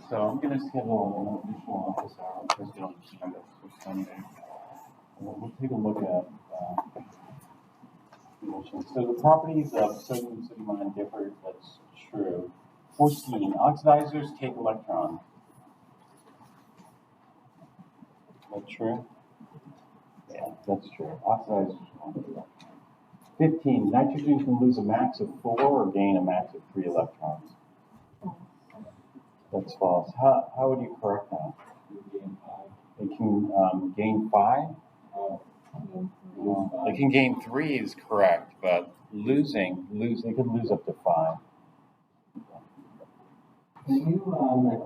So I'm going to schedule an additional office hour because you don't understand it for Sunday. We'll take a look at emissions. So the properties of sodium and sodium ion differ. That's true. 14. Oxidizers take electrons. Is that true? Yeah, that's true. Oxidizers want electrons. 15. Nitrogen can lose a max of 4 or gain a max of 3 electrons. That's false. How would you correct that? It can gain 5? It can gain 3 is correct, but it could lose up to 5. Can you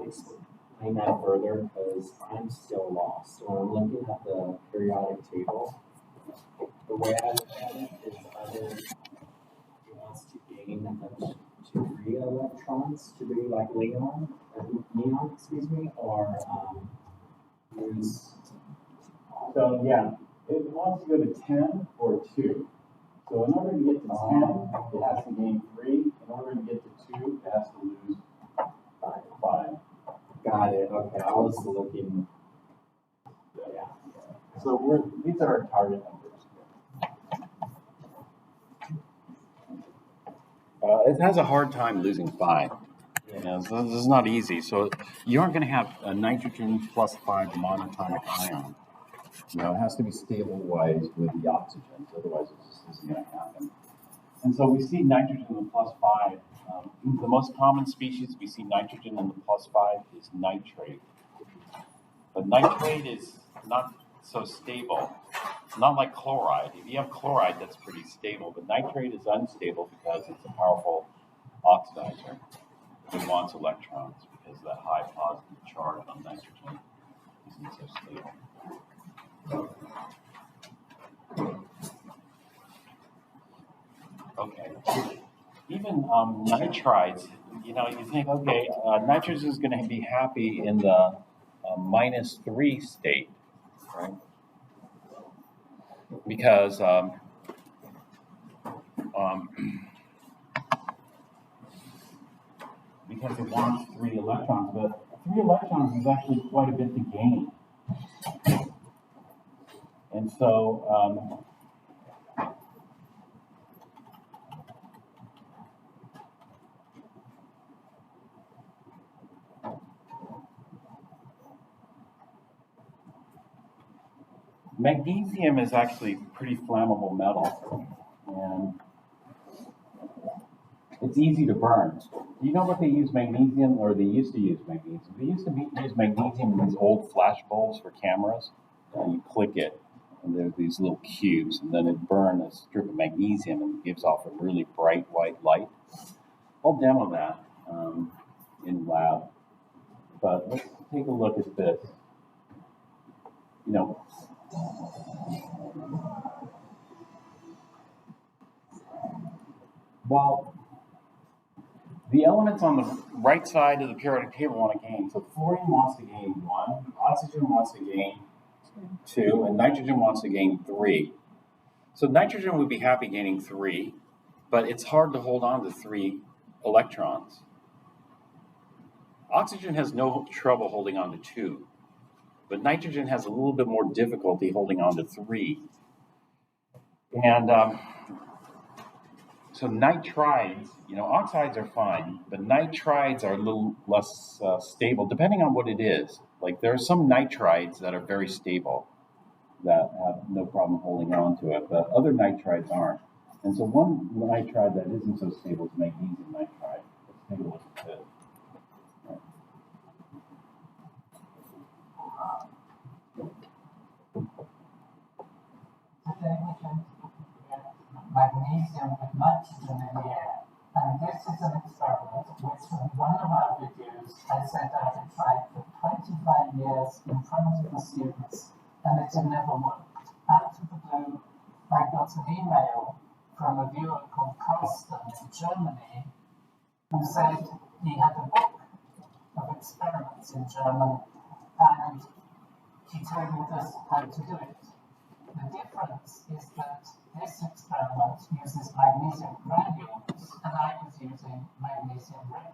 explain that further? Because I'm still lost. When I'm looking at the periodic table, the way I look at it is either it wants to gain up to 3 electrons to be like neon, or lose. So yeah, it wants to go to 10 or 2. So in order to get to 10, it has to gain 3. In order to get to 2, it has to lose 5. Got it. Okay, I was looking. Yeah. So these are our target numbers. It has a hard time losing 5. So this is not easy. So you aren't going to have a nitrogen plus 5 monatomic ion. It has to be stable-wise with the oxygens, otherwise it just isn't going to happen. And so we see nitrogen in the plus 5. The most common species we see nitrogen in the plus 5 is nitrate. But nitrate is not so stable. Not like chloride. If you have chloride, that's pretty stable. But nitrate is unstable because it's a powerful oxidizer. It wants electrons because that high positive charge on nitrogen isn't so stable. Okay. Even nitrides, you think, okay, nitrogen is going to be happy in the -3 state, right? Because because it wants 3 electrons, but 3 electrons is actually quite a bit to gain. And so magnesium is actually a pretty flammable metal, and it's easy to burn. Do you know what they use magnesium, or they used to use magnesium? They used to use magnesium in these old flash bulbs for cameras, and you click it, and there's these little cubes, and then it burns a strip of magnesium and gives off a really bright white light. I'll demo that in lab, but let's take a look at this. While the elements on the right side of the periodic table want to gain, so fluorine wants to gain 1, oxygen wants to gain 2, and nitrogen wants to gain 3. So nitrogen would be happy gaining 3, but it's hard to hold on to 3 electrons. Oxygen has no trouble holding on to 2, but nitrogen has a little bit more difficulty holding on to 3. And so nitrides, oxides are fine, but nitrides are a little less stable, depending on what it is. Like there are some nitrides that are very stable, that have no problem holding on to it, but other nitrides aren't. And so one nitride that isn't so stable is magnesium nitride. Let's take a look at this. Today we can magnesium with nitrogen in the air. And this is an experiment which in one of our videos I said I had tried for 25 years in front of the students, and it had never worked. Out of the blue, I got an email from a viewer called Carsten in Germany who said he had a book of experiments in German and he told us how to do it. The difference is that this experiment uses magnesium granules and I was using magnesium ribbon.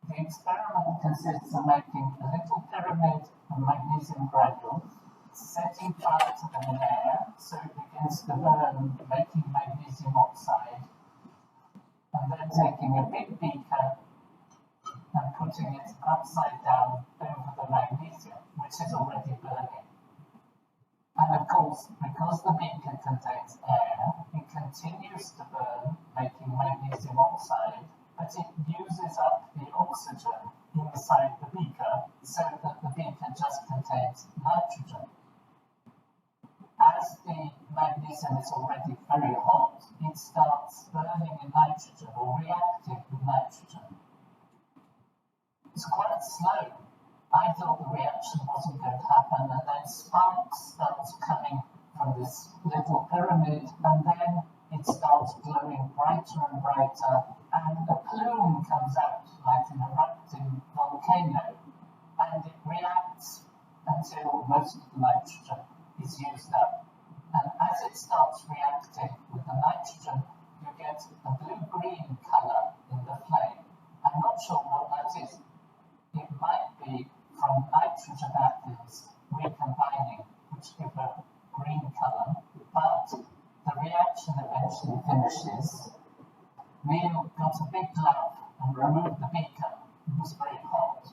The experiment consists of making a little pyramid of magnesium granules, setting fire to them in air so it begins to burn, making magnesium oxide, and then taking a big beaker and putting it upside down over the magnesium, which is already burning. And of course, because the beaker contains air, it continues to burn, making magnesium oxide, but it uses up the oxygen inside the beaker so that the beaker just contains nitrogen. As the magnesium is already very hot, it starts burning in nitrogen or reacting with nitrogen. It's quite slow. I thought the reaction wasn't going to happen, and then sparks starts coming from this little pyramid, and then it starts glowing brighter and brighter, and a plume comes out like an erupting volcano, and it reacts until most of the nitrogen is used up. And as it starts reacting with the nitrogen, you get a blue-green colour in the flame. I'm not sure what that is. It might be from nitrogen atoms recombining, which give a green colour, but the reaction eventually finishes. Neil got a big glove and removed the beaker. It was very hot.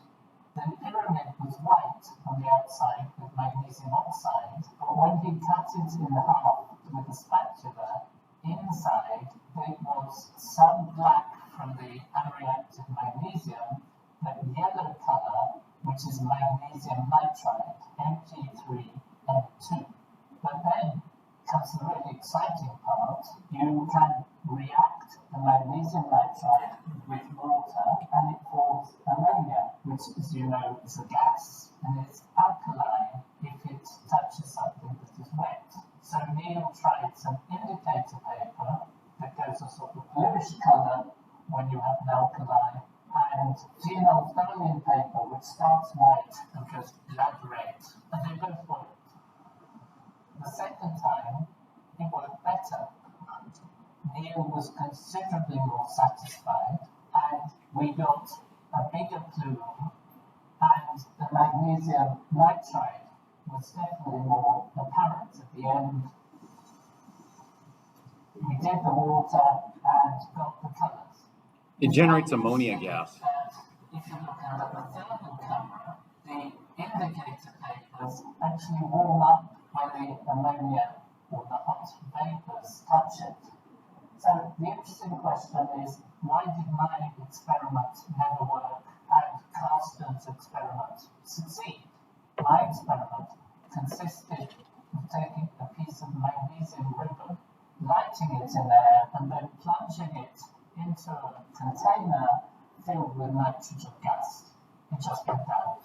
The pyramid was white on the outside with magnesium oxide, but when he cut it in half with a spatula, inside there was some black from the unreacted magnesium, but yellow colour, which is magnesium nitride, Mg3N2. But then comes the really exciting part. You can react the magnesium nitride with water and it forms ammonia, which, as you know, is a gas, and it's alkaline if it touches something that is wet. So Neil tried some indicator paper that goes a sort of bluish colour when you have an alkali, and phenolphthalein paper, which starts white and goes blood red, and they both worked. The second time, it worked better. Neil was considerably more satisfied, and we got a bigger plume, and the magnesium nitride was definitely more apparent at the end. We did the water and got the colours. It generates ammonia gas. If you look at the thermal camera, the indicator papers actually warm up when the ammonia or the hot vapors touch it. So the interesting question is, why did my experiment never work and Carsten's experiment succeed? My experiment consisted of taking a piece of magnesium ribbon, lighting it in air, and then plunging it into a container filled with nitrogen gas. It just went out.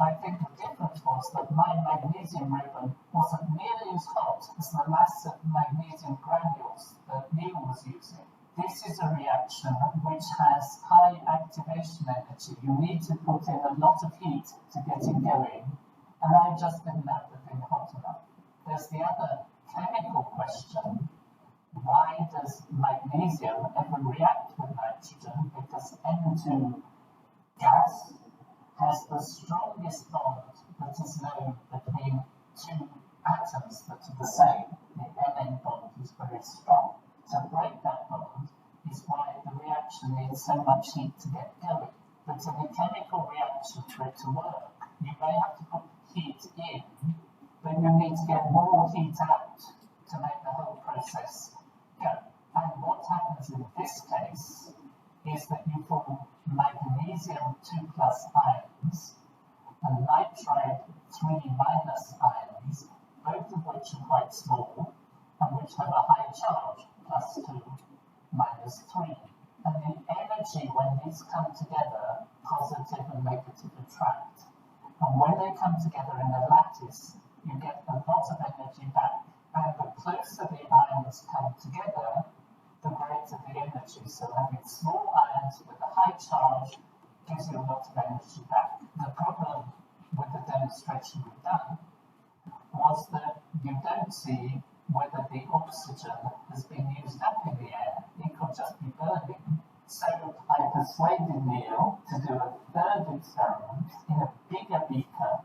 I think the difference was that my magnesium ribbon wasn't nearly as hot as the mass of magnesium granules that Neil was using. This is a reaction which has high activation energy. You need to put in a lot of heat to get it going, and I just didn't have the thing hot enough. There's the other chemical question. Why does magnesium ever react with nitrogen? Because N2 gas has the strongest bond that is known between two atoms that are the same. The Mn bond is very strong. To break that bond is why the reaction needs so much heat to get going. But in a chemical reaction, for it to work, you may have to put heat in, but you need to get more heat out to make the whole process go. And what happens in this case is that you form magnesium 2+ ions and nitride 3- ions, both of which are quite small and which have a high charge, +2, -3. And the energy when these come together, positive and negative attract. And when they come together in a lattice, you get a lot of energy back. And the closer the ions come together, the greater the energy. So having small ions with a high charge gives you a lot of energy back. The problem with the demonstration we've done was that you don't see whether the oxygen has been used up in the air. It could just be burning. So I persuaded Neil to do a third experiment in a bigger beaker,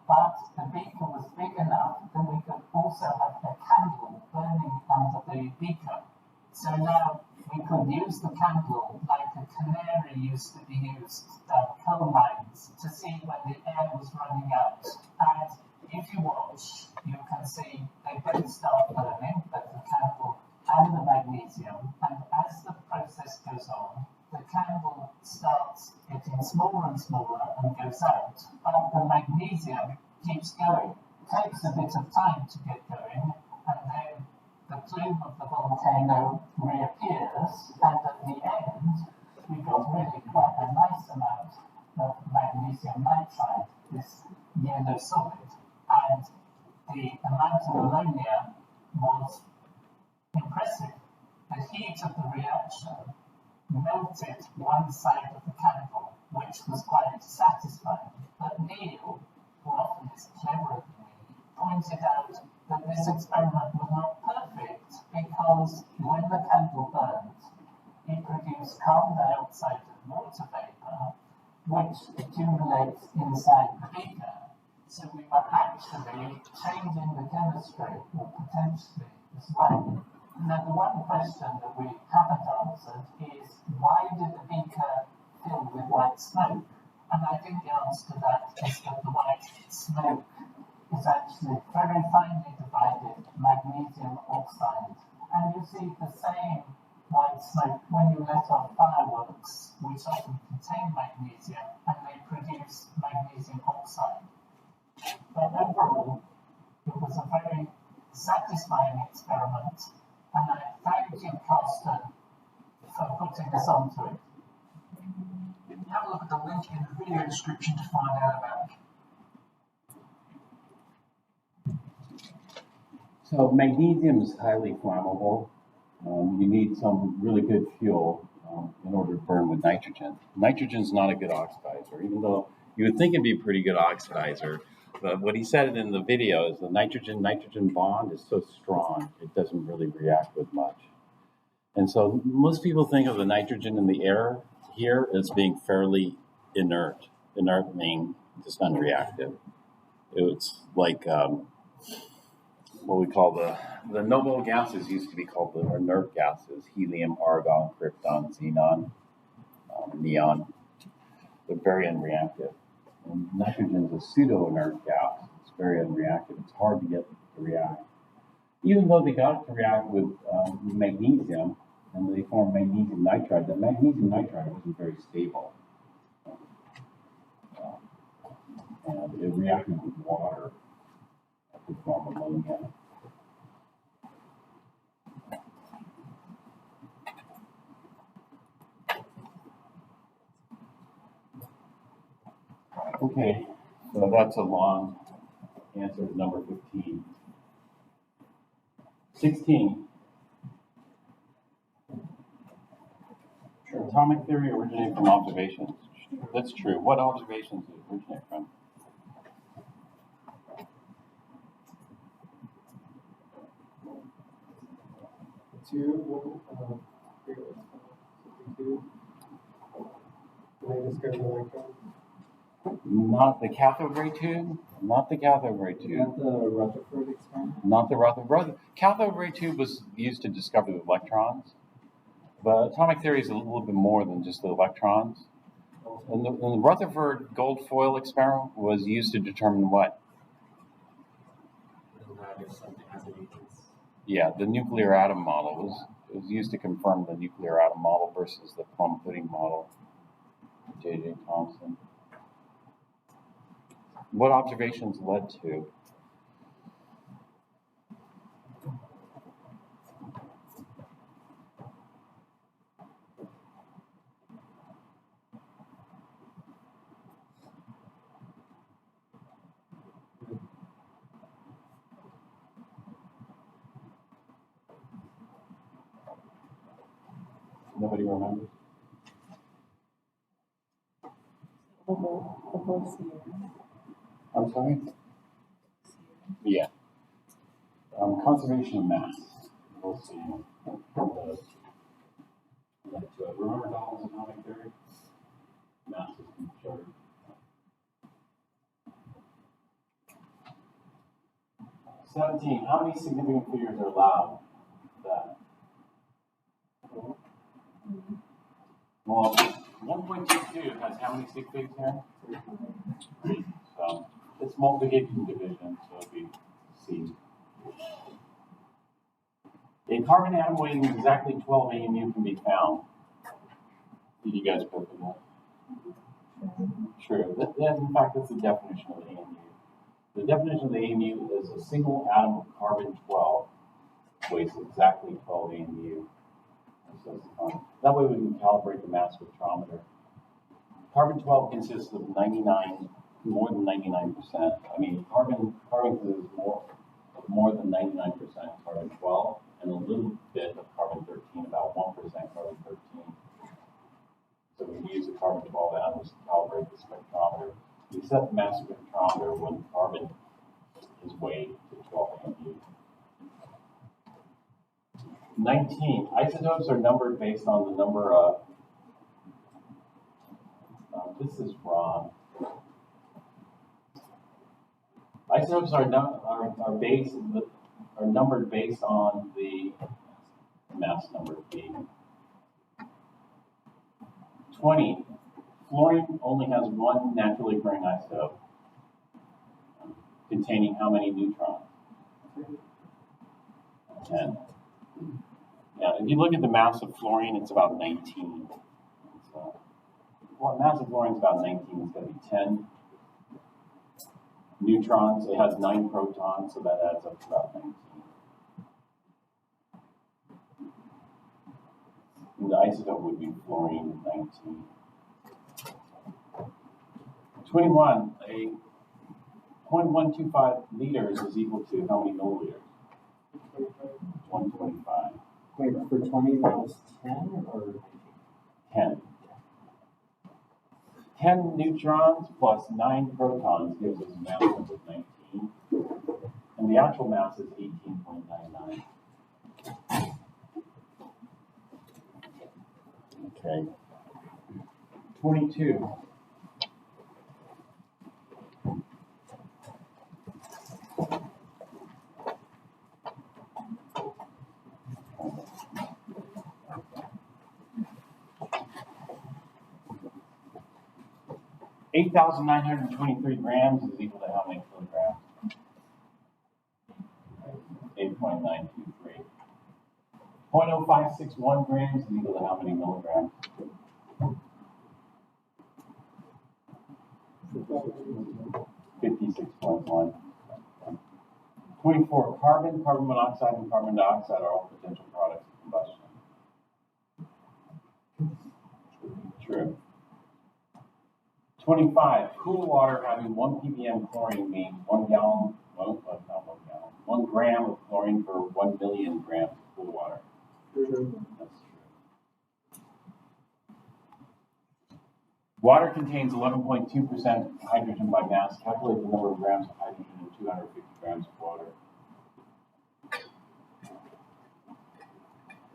but the beaker was big enough that we could also have a candle burning under the beaker. So now we could use the candle like a canary used to be used down coal mines to see when the air was running out. And if you watch, you can see they both start burning, but the candle and the magnesium. And as the process goes on, the candle starts getting smaller and smaller and goes out, but the magnesium keeps going. It takes a bit of time to get going, and then the plume of the volcano reappears, and at the end, we got really quite a nice amount of magnesium nitride, this yellow solid, and the amount of ammonia was impressive. The heat of the reaction melted one side of the candle, which was quite satisfying. But Neil, who often is cleverer than me, pointed out that this experiment was not perfect because when the candle burned, it produced carbon dioxide and water vapor, which accumulates inside the beaker. So we were actually changing the chemistry, or potentially as well. Now, the one question that we haven't answered is why did the beaker fill with white smoke? And I think the answer to that is that the white smoke is actually very finely divided magnesium oxide. And you see the same white smoke when you let off fireworks, which often contain magnesium, and they produce magnesium oxide. But overall, it was a very satisfying experiment, and I thank you, Carsten, for putting us onto it. Have a look at the link in the video description to find out about it. So magnesium is highly flammable. You need some really good fuel in order to burn with nitrogen. Nitrogen is not a good oxidizer, even though you would think it'd be a pretty good oxidizer. But what he said in the video is the nitrogen bond is so strong, it doesn't really react with much. And so most people think of the nitrogen in the air here as being fairly inert. Inert meaning just unreactive. It's like what we call the noble gases used to be called the inert gases: helium, argon, krypton, xenon, neon. They're very unreactive. And nitrogen is a pseudo-inert gas. It's very unreactive. It's hard to get to react. Even though they got it to react with magnesium, and they formed magnesium nitride, the magnesium nitride wasn't very stable. And it reacted with water to form ammonia. Okay, so that's a long answer to number 15. 16. Atomic theory originated from observations. That's true. What observations did it originate from? Not the cathode ray tube. Not the cathode ray tube. Not the Rutherford experiment? Not the Rutherford. Cathode ray tube was used to discover the electrons. But atomic theory is a little bit more than just the electrons. And the Rutherford gold foil experiment was used to determine what? Yeah, the nuclear atom model was used to confirm the nuclear atom model versus the plum pudding model. J.J. Thomson. What observations led to? Nobody remembers? I'm sorry? Yeah. Conservation of mass. We'll see. to it. Remember Dalton's atomic theory? Mass is conserved. $17. How many significant figures are allowed? That. Well, 1.22 has how many sig figs here? 3. So it's multiplication division, so it'd be C. A carbon atom weighing exactly 12 AMU can be found. Did you guys put that? True. In fact, that's the definition of AMU. The definition of the AMU is a single atom of carbon 12 weighs exactly 12 AMU. That way we can calibrate the mass spectrometer. Carbon 12 consists of more than 99%. I mean, carbon is more than 99% carbon 12 and a little bit of carbon 13, about 1% carbon 13. So we use the carbon 12 atoms to calibrate the spectrometer. We set the mass spectrometer when carbon is weighed to 12 AMU. 19. Isotopes are numbered based on the number of. This is wrong. Isotopes are numbered based on the mass number B. 20. Fluorine only has one naturally occurring isotope containing how many neutrons? 10. Yeah, if you look at the mass of fluorine, it's about 19. So, well, mass of fluorine is about 19. It's going to be 10 neutrons. It has 9 protons, so that adds up to about 19. And the isotope would be fluorine 19. 21. A 0.125 liters is equal to how many milliliters? 125. Wait, for 20 that was 10 or 19? 10. 10 neutrons plus 9 protons gives us a mass of 19. And the actual mass is 18.99. Okay. 22. $8,923 grams is equal to how many kilograms? 8.923. 0.0561 grams is equal to how many milligrams? 56.1. 24. Carbon monoxide, and carbon dioxide are all potential products of combustion. True. 25. Cool water having 1 ppm chlorine means 1 gallon, well, not 1 gallon, 1 gram of chlorine per 1 million grams of cool water. True. That's true. Water contains 11.2% hydrogen by mass. Calculate the number of grams of hydrogen in 250 grams of water.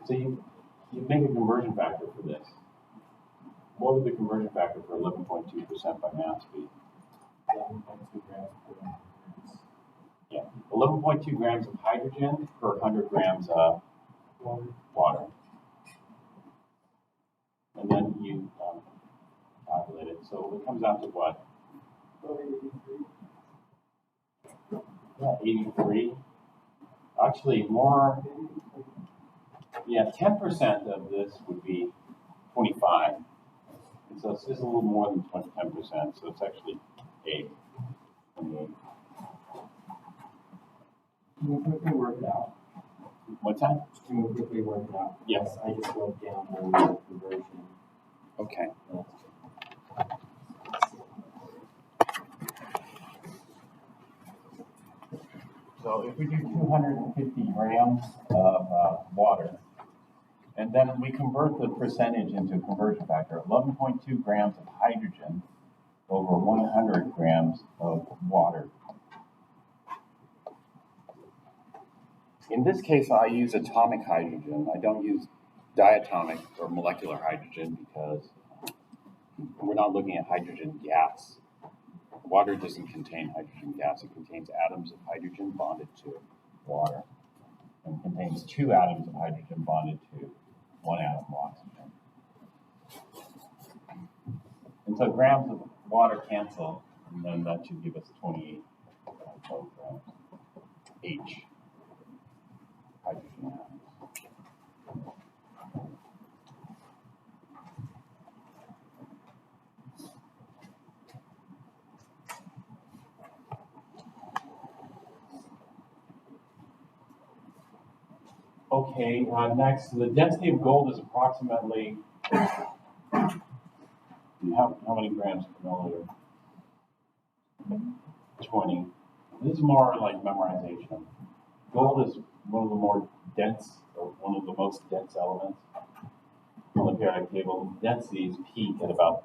So you make a conversion factor for this. What would the conversion factor for 11.2% by mass be? 11.2 grams per 100 grams. Yeah, 11.2 grams of hydrogen per 100 grams of water. And then you calculate it. So it comes out to what? 83. Actually, more. Yeah, 10% of this would be 25. And so it's just a little more than 10%. So it's actually 8. 28. Can we quickly work it out? What's that? Can we quickly work it out? Yes. I just wrote down the conversion. Okay. So if we do 250 grams of water, and then we convert the percentage into a conversion factor, 11.2 grams of hydrogen over 100 grams of water. In this case, I use atomic hydrogen. I don't use diatomic or molecular hydrogen because we're not looking at hydrogen gas. Water doesn't contain hydrogen gas. It contains atoms of hydrogen bonded to water, and contains 2 atoms of hydrogen bonded to 1 atom of oxygen. And so grams of water cancel, and then that should give us 28 grams H hydrogen atoms. Okay, next, the density of gold is approximately, how many grams per milliliter? 20. This is more like memorization. Gold is one of the more dense, or one of the most dense elements on the periodic table. Densities peak at about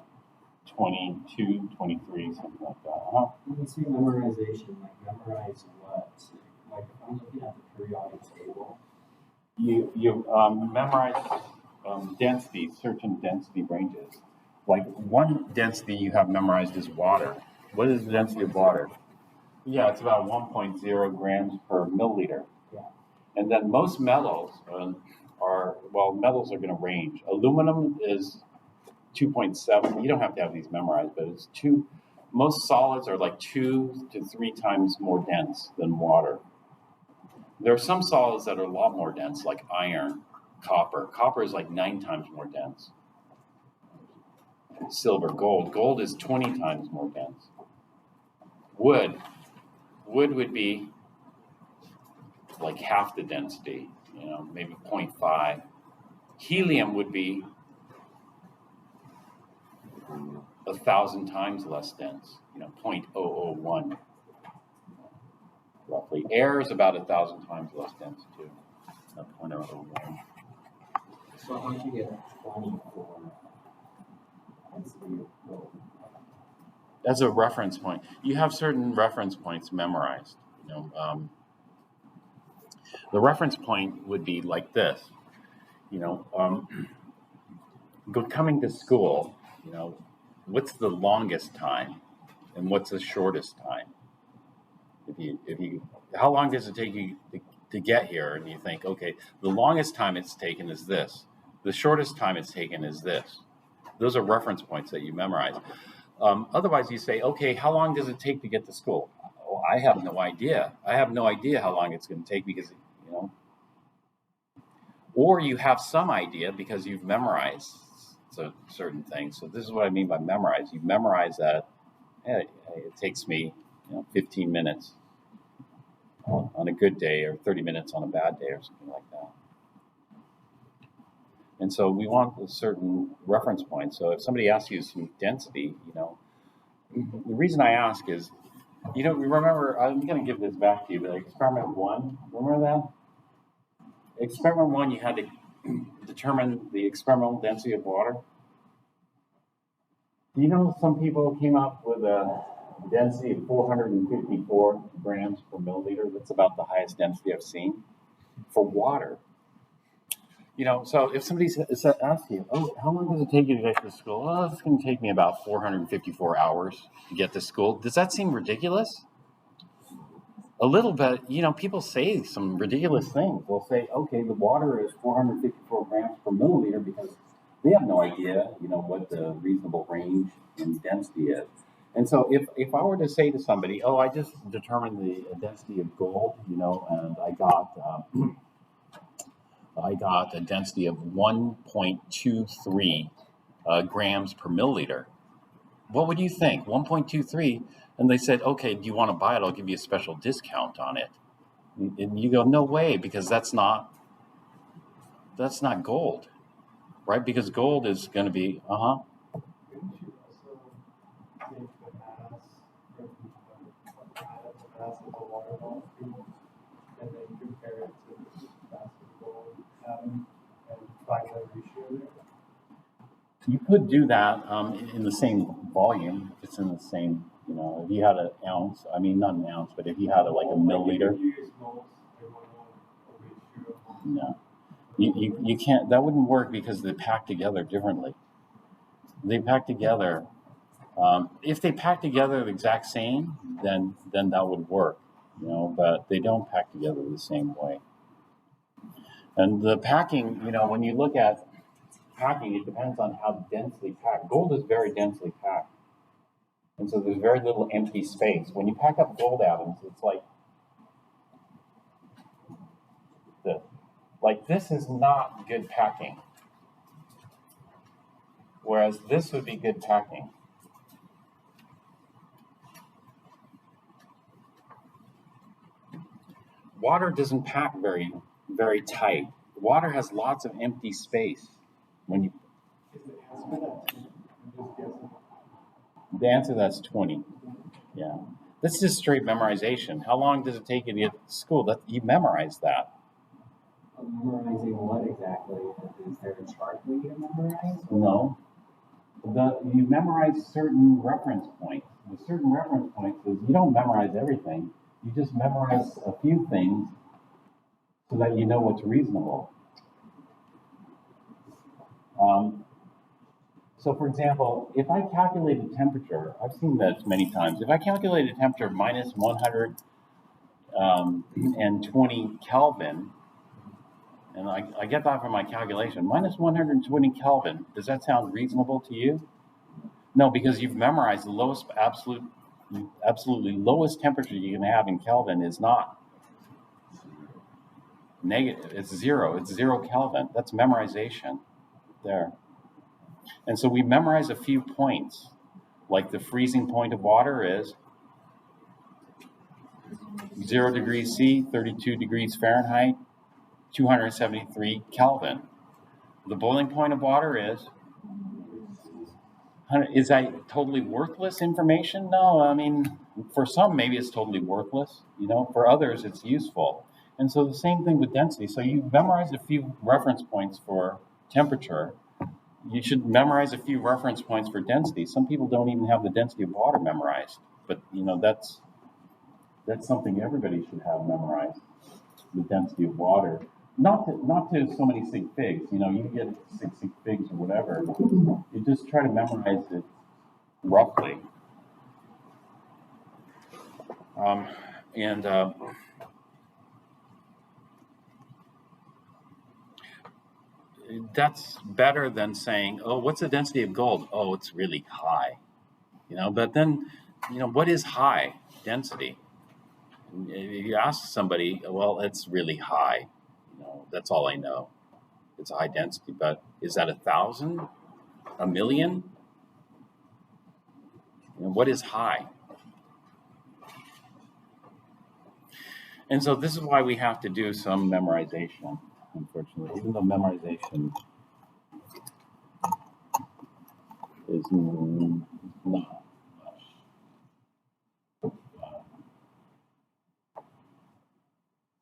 22, 23, something like that. When you say memorization, like memorize what? Like if I'm looking at the periodic table. You memorize densities, certain density ranges. Like one density you have memorized is water. What is the density of water? Yeah, it's about 1.0 grams per milliliter. Yeah. And then most metals metals are going to range. Aluminum is 2.7. You don't have to have these memorized, but it's 2. Most solids are like 2 to 3 times more dense than water. There are some solids that are a lot more dense, like iron, copper. Copper is like 9 times more dense. Silver, gold. Gold is 20 times more dense. Wood would be like half the density, maybe 0.5. Helium would be 1,000 times less dense, 0.001. Roughly. Air is about 1,000 times less dense too, 0.001. So how do you get 24 density of gold? As a reference point, you have certain reference points memorized. The reference point would be like this. Coming to school, what's the longest time, and what's the shortest time? If you, how long does it take you to get here? And you think, okay, the longest time it's taken is this. The shortest time it's taken is this. Those are reference points that you memorize. Otherwise, you say, okay, how long does it take to get to school? Oh, I have no idea. I have no idea how long it's going to take because, or you have some idea because you've memorized certain things. So this is what I mean by memorize. You memorize that, it takes me 15 minutes on a good day, or 30 minutes on a bad day, or something like that. And so we want a certain reference point. So if somebody asks you some density, the reason I ask is, remember, I'm going to give this back to you, but experiment 1, remember that? Experiment 1, you had to determine the experimental density of water. Do you know some people came up with a density of 454 grams per milliliter? That's about the highest density I've seen for water. So if somebody asks you, oh, how long does it take you to get to school? Oh, it's going to take me about 454 hours to get to school. Does that seem ridiculous? A little bit. People say some ridiculous things. They'll say, okay, the water is 454 grams per milliliter because they have no idea, what the reasonable range and density is. And so if I were to say to somebody, oh, I just determined the density of gold, and I got a density of 1.23 grams per milliliter. What would you think? 1.23? And they said, okay, do you want to buy it? I'll give you a special discount on it. And you go, no way, because that's not gold, right? Because gold is going to be, Couldn't you also take the mass from the mass of the water molecule and then compare it to the mass of the gold atom and find the ratio there? You could do that in the same volume. It's in the same, if you had an ounce, not an ounce, but if you had like a milliliter. If you use moles, they want to know a ratio. No. You can't, that wouldn't work because they pack together differently. They pack together, if they pack together the exact same, then that would work, but they don't pack together the same way. And the packing, when you look at packing, it depends on how densely packed. Gold is very densely packed. And so there's very little empty space. When you pack up gold atoms, it's like this. Like this is not good packing. Whereas this would be good packing. Water doesn't pack very, very tight. Water has lots of empty space. When you, the answer that's 20. Yeah. That's just straight memorization. How long does it take you to get to school? That you memorize that. Memorizing what exactly? Is there a chart for you to memorize? No. You memorize certain reference points. The certain reference points is you don't memorize everything. You just memorize a few things so that you know what's reasonable. So for example, if I calculate a temperature, I've seen that many times. If I calculate a temperature minus 120 Kelvin, and I get that from my calculation, minus 120 Kelvin, does that sound reasonable to you? No, because you've memorized the lowest absolutely lowest temperature you can have in Kelvin is not negative. It's zero. It's 0 Kelvin. That's memorization there. And so we memorize a few points, like the freezing point of water is 0 degrees C, 32 degrees Fahrenheit, 273 Kelvin. The boiling point of water is that totally worthless information? No, I mean, for some, maybe it's totally worthless. For others, it's useful. And so the same thing with density. So you memorize a few reference points for temperature. You should memorize a few reference points for density. Some people don't even have the density of water memorized, but that's something everybody should have memorized, the density of water. Not to so many sig figs, you get sig figs or whatever. You just try to memorize it roughly. That's better than saying, oh, what's the density of gold? Oh, it's really high. But then, what is high density? If you ask somebody, well, it's really high. That's all I know. It's a high density, but is that 1,000? A million? What is high? And so this is why we have to do some memorization, unfortunately, even though memorization is not much.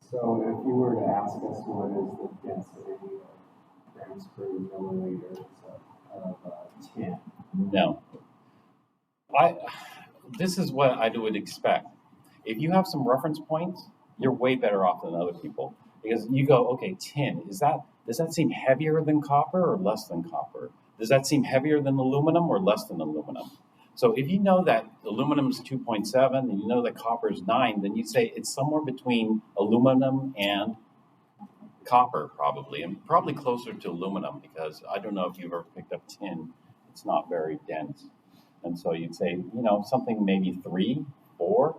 So if you were to ask us what is the density of grams per milliliter of tin? No. This is what I would expect. If you have some reference points, you're way better off than other people. Because you go, okay, tin, does that seem heavier than copper or less than copper? Does that seem heavier than aluminum or less than aluminum? So if you know that aluminum is 2.7 and you know that copper is 9, then you say it's somewhere between aluminum and copper probably, and probably closer to aluminum because I don't know if you've ever picked up tin. It's not very dense. And so you'd say, something maybe 3, 4,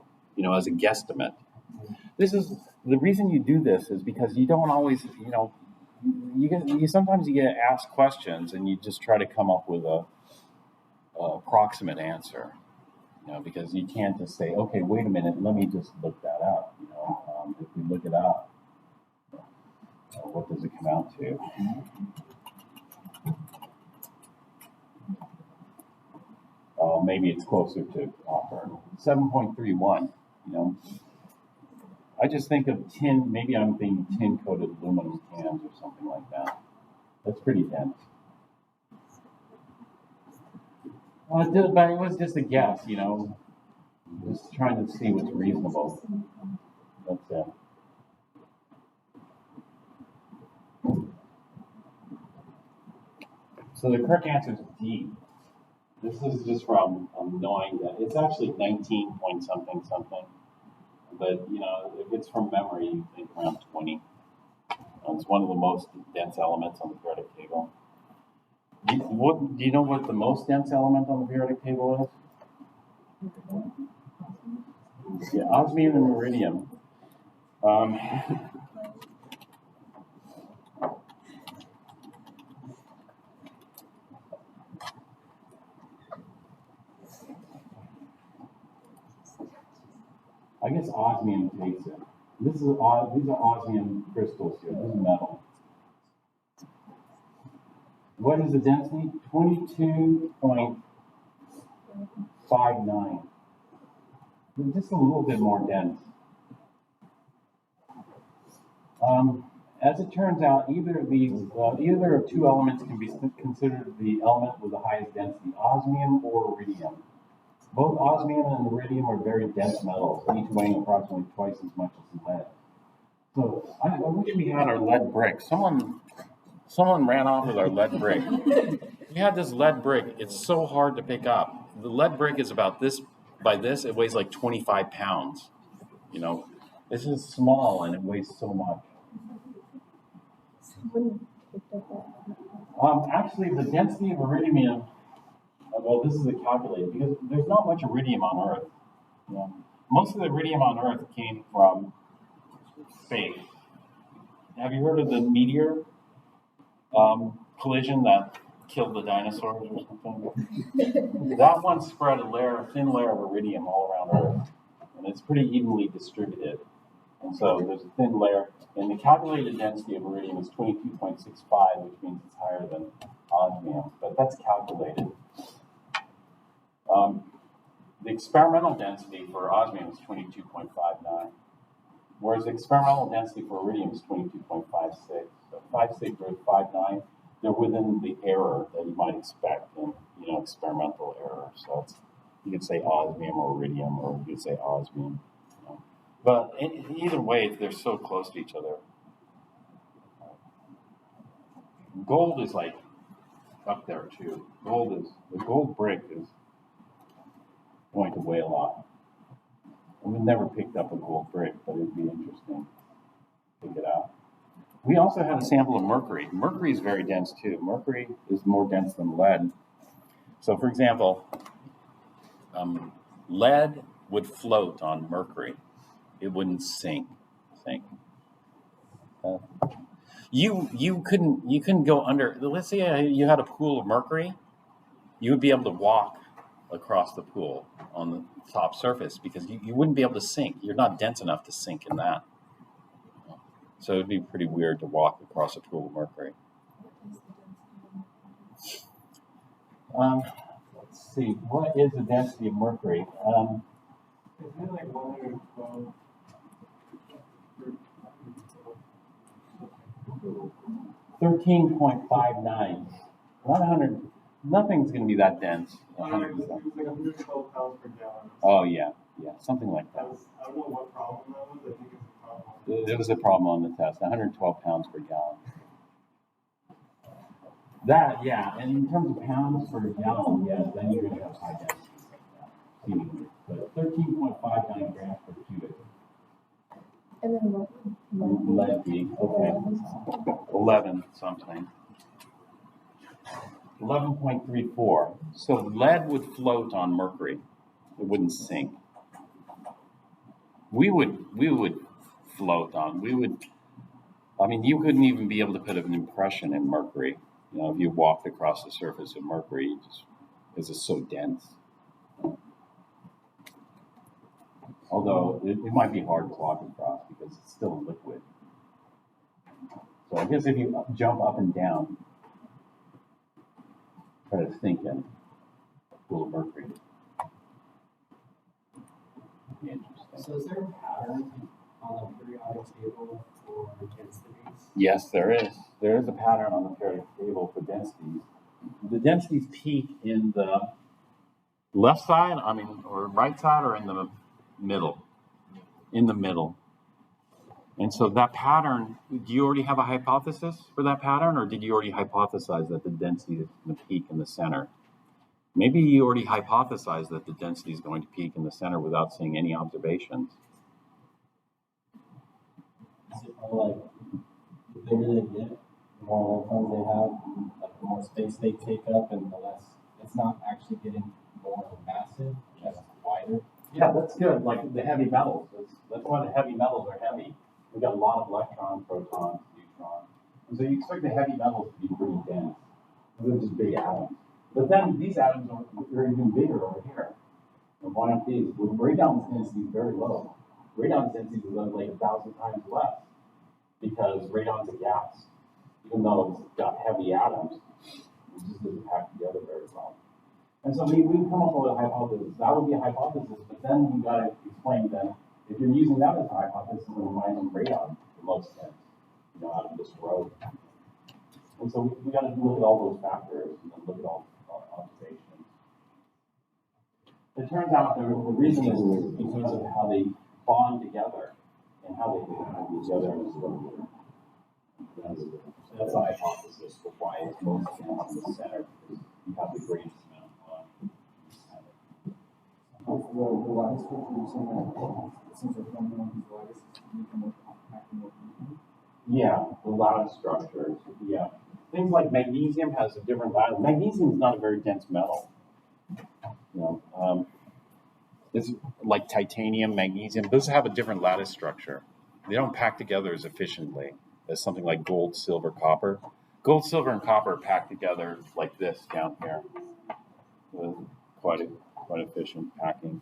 as a guesstimate. This is the reason you do this is because you don't always, sometimes you get asked questions and you just try to come up with a approximate answer, because you can't just say, okay, wait a minute, let me just look that up. If we look it up, what does it come out to? Maybe it's closer to copper, 7.31. I just think of tin. Maybe I'm thinking tin-coated aluminum cans or something like that. That's pretty dense. But it was just a guess, just trying to see what's reasonable. That's it. So the correct answer is D. This is just from knowing that it's actually 19 point something something. But, you know, if it's from memory, you think around 20. It's one of the most dense elements on the periodic table. Do you know what the most dense element on the periodic table is? Yeah, osmium and iridium. I guess osmium takes it. These are osmium crystals here. This is metal. What is the density? 22.59. Just a little bit more dense. As it turns out, either of two elements can be considered the element with the highest density, osmium or iridium. Both osmium and iridium are very dense metals, each weighing approximately twice as much as lead. So I wish we had our lead brick. Someone ran off with our lead brick. We had this lead brick. It's so hard to pick up. The lead brick is about this by this. It weighs like 25 pounds. You know, this is small and it weighs so much. Actually, the density of iridium. Well, this is a calculated because there's not much iridium on Earth. You know, most of the iridium on Earth came from space. Have you heard of the meteor collision that killed the dinosaurs or something? That one spread a thin layer of iridium all around Earth, and it's pretty evenly distributed. And so there's a thin layer, and the calculated density of iridium is 22.65, which means it's higher than osmium, but that's calculated. The experimental density for osmium is 22.59, whereas the experimental density for iridium is 22.56. So 56 or 59, they're within the error that you might expect in experimental error. So you could say osmium or iridium, or you could say osmium. But either way, they're so close to each other. Gold is like up there too. The gold brick is going to weigh a lot. We've never picked up a gold brick, but it'd be interesting to pick it out. We also had a sample of mercury. Mercury is very dense too. Mercury is more dense than lead. So, for example, lead would float on mercury. It wouldn't sink. You couldn't go under. Let's say you had a pool of mercury. You would be able to walk across the pool on the top surface because you wouldn't be able to sink. You're not dense enough to sink in that. So it'd be pretty weird to walk across a pool of mercury. Let's see. What is the density of mercury? Isn't it like 112? 13.59. Not 100. Nothing's going to be that dense. It was like 112 pounds per gallon. Oh yeah, something like that. I don't know what problem that was. I think it's a problem. It was a problem on the test. 112 pounds per gallon. That, yeah, and in terms of pounds per gallon, yeah, then you're going to have high densities like that. Seemingly. But 13.59 grams per cubic. And then Lead B, okay. 11 something. 11.34. So lead would float on mercury. It wouldn't sink. We would float on. You couldn't even be able to put an impression in mercury. If you walked across the surface of mercury, because it's so dense. Although it might be hard to walk across because it's still a liquid. So I guess if you jump up and down, try to sink in a pool of mercury. Be interesting. So is there a pattern on the periodic table for densities? Yes, there is. There is a pattern on the periodic table for densities. The densities peak in the left side, or right side, or in the middle. In the middle. And so that pattern, do you already have a hypothesis for that pattern, or did you already hypothesize that the density is going to peak in the center? Maybe you already hypothesized that the density is going to peak in the center without seeing any observations. Like, the bigger they get, the more electrons they have, like the more space they take up, and the less, it's not actually getting more massive, just wider. Yeah, that's good. Like the heavy metals. That's why the heavy metals are heavy. We got a lot of electrons, protons, neutrons. And so you expect the heavy metals to be pretty dense. They're just big atoms. But then these atoms are even bigger over here. And why aren't these? Well, radon's density is very low. Radon's density is like 1,000 times less because radon's a gas. Even though it's got heavy atoms, it just doesn't pack together very well. And so we come up with a hypothesis. That would be a hypothesis, but then we got to explain then, if you're using that as a hypothesis, then why isn't radon the most dense, out of this row? And so we got to look at all those factors and then look at all observations. It turns out the reason is because of how they bond together and how they bond together in the structure. That's a hypothesis for why it's most dense in the center, because you have the greatest amount of bond in the center. The lattice structure, you're saying that it seems like one of these lattices become more compact and more compacted? Yeah, the lattice structures. Yeah. Things like magnesium has a different lattice. Magnesium is not a very dense metal. It's like titanium, magnesium. Those have a different lattice structure. They don't pack together as efficiently as something like gold, silver, copper. Gold, silver, and copper pack together like this down here. Quite efficient packing.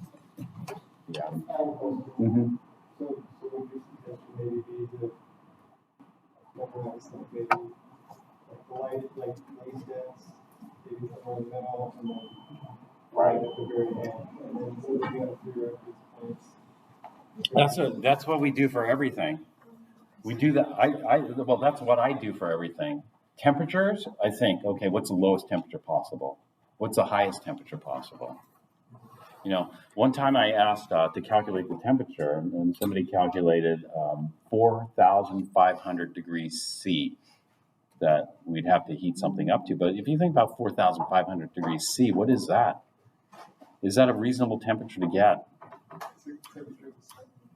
Yeah. Mm-hmm. So would your suggestion maybe be to memorize like maybe like lace dense, maybe somewhere in the middle, and then right at the very end, and then so that you have three reference points. That's what we do for everything. We do that. Well, that's what I do for everything. Temperatures, I think, okay, what's the lowest temperature possible? What's the highest temperature possible? One time I asked to calculate the temperature, and somebody calculated 4,500 degrees C that we'd have to heat something up to. But if you think about 4,500 degrees C, what is that? Is that a reasonable temperature to get?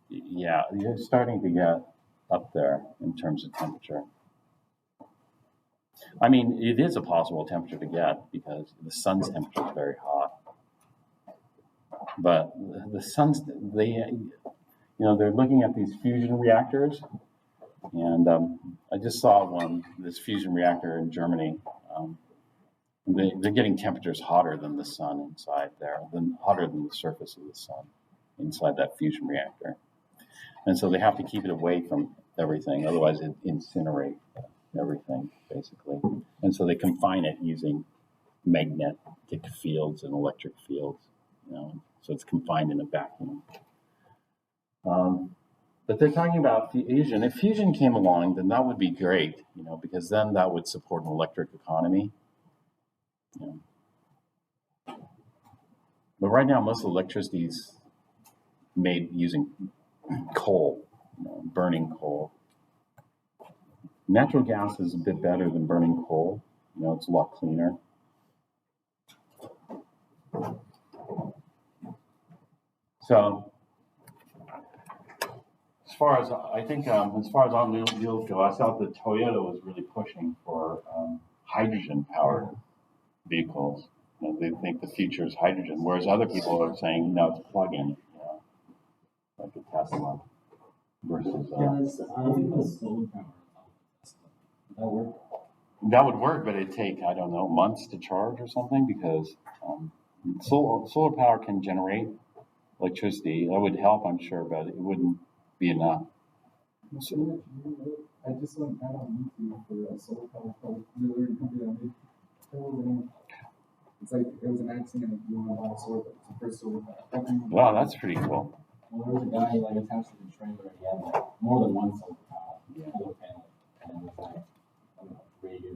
Yeah, you're starting to get up there in terms of temperature. I mean, it is a possible temperature to get because the sun's temperature is very hot. But the sun's, they're looking at these fusion reactors, and I just saw this fusion reactor in Germany. They're getting temperatures hotter than the sun inside there, hotter than the surface of the sun inside that fusion reactor. And so they have to keep it away from everything, otherwise it incinerate everything, basically. And so they confine it using magnetic fields and electric fields, so it's confined in a vacuum. But they're talking about fusion. If fusion came along, then that would be great, because then that would support an electric economy. But right now, most electricity is made using coal, burning coal. Natural gas is a bit better than burning coal. It's a lot cleaner. So, as far as automobiles go, I saw that Toyota was really pushing for hydrogen-powered vehicles. They think the future is hydrogen, whereas other people are saying, no, it's plug-in, like a Tesla versus. I think the solar power. That work? That would work, but it'd take, I don't know, months to charge or something, because solar power can generate electricity. That would help, I'm sure, but it wouldn't be enough. So, I just saw an ad on YouTube for a solar power company that made solar. It's like it was an ad saying like you want to buy a solar, but it's the first solar power. Wow, that's pretty cool. Well, there was a guy who attached to the trailer, and he had more than one solar panel, and it was radio.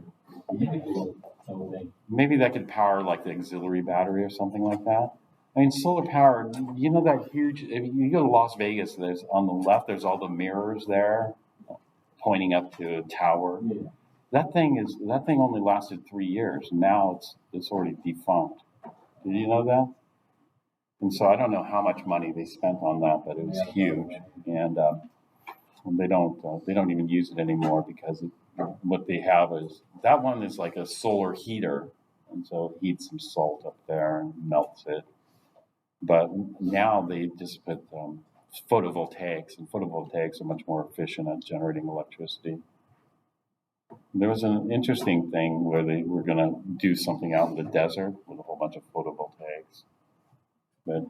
Maybe that could power like the auxiliary battery or something like that. I mean, solar power, you know that huge, if you go to Las Vegas, there's on the left, there's all the mirrors there pointing up to a tower. Yeah. That thing only lasted 3 years. Now it's already defunct. Did you know that? And so I don't know how much money they spent on that, but it was huge. And they don't even use it anymore because what they have is that one is like a solar heater, and so it heats some salt up there and melts it. But now they just put photovoltaics, and photovoltaics are much more efficient at generating electricity. There was an interesting thing where they were going to do something out in the desert with a whole bunch of photovoltaics, but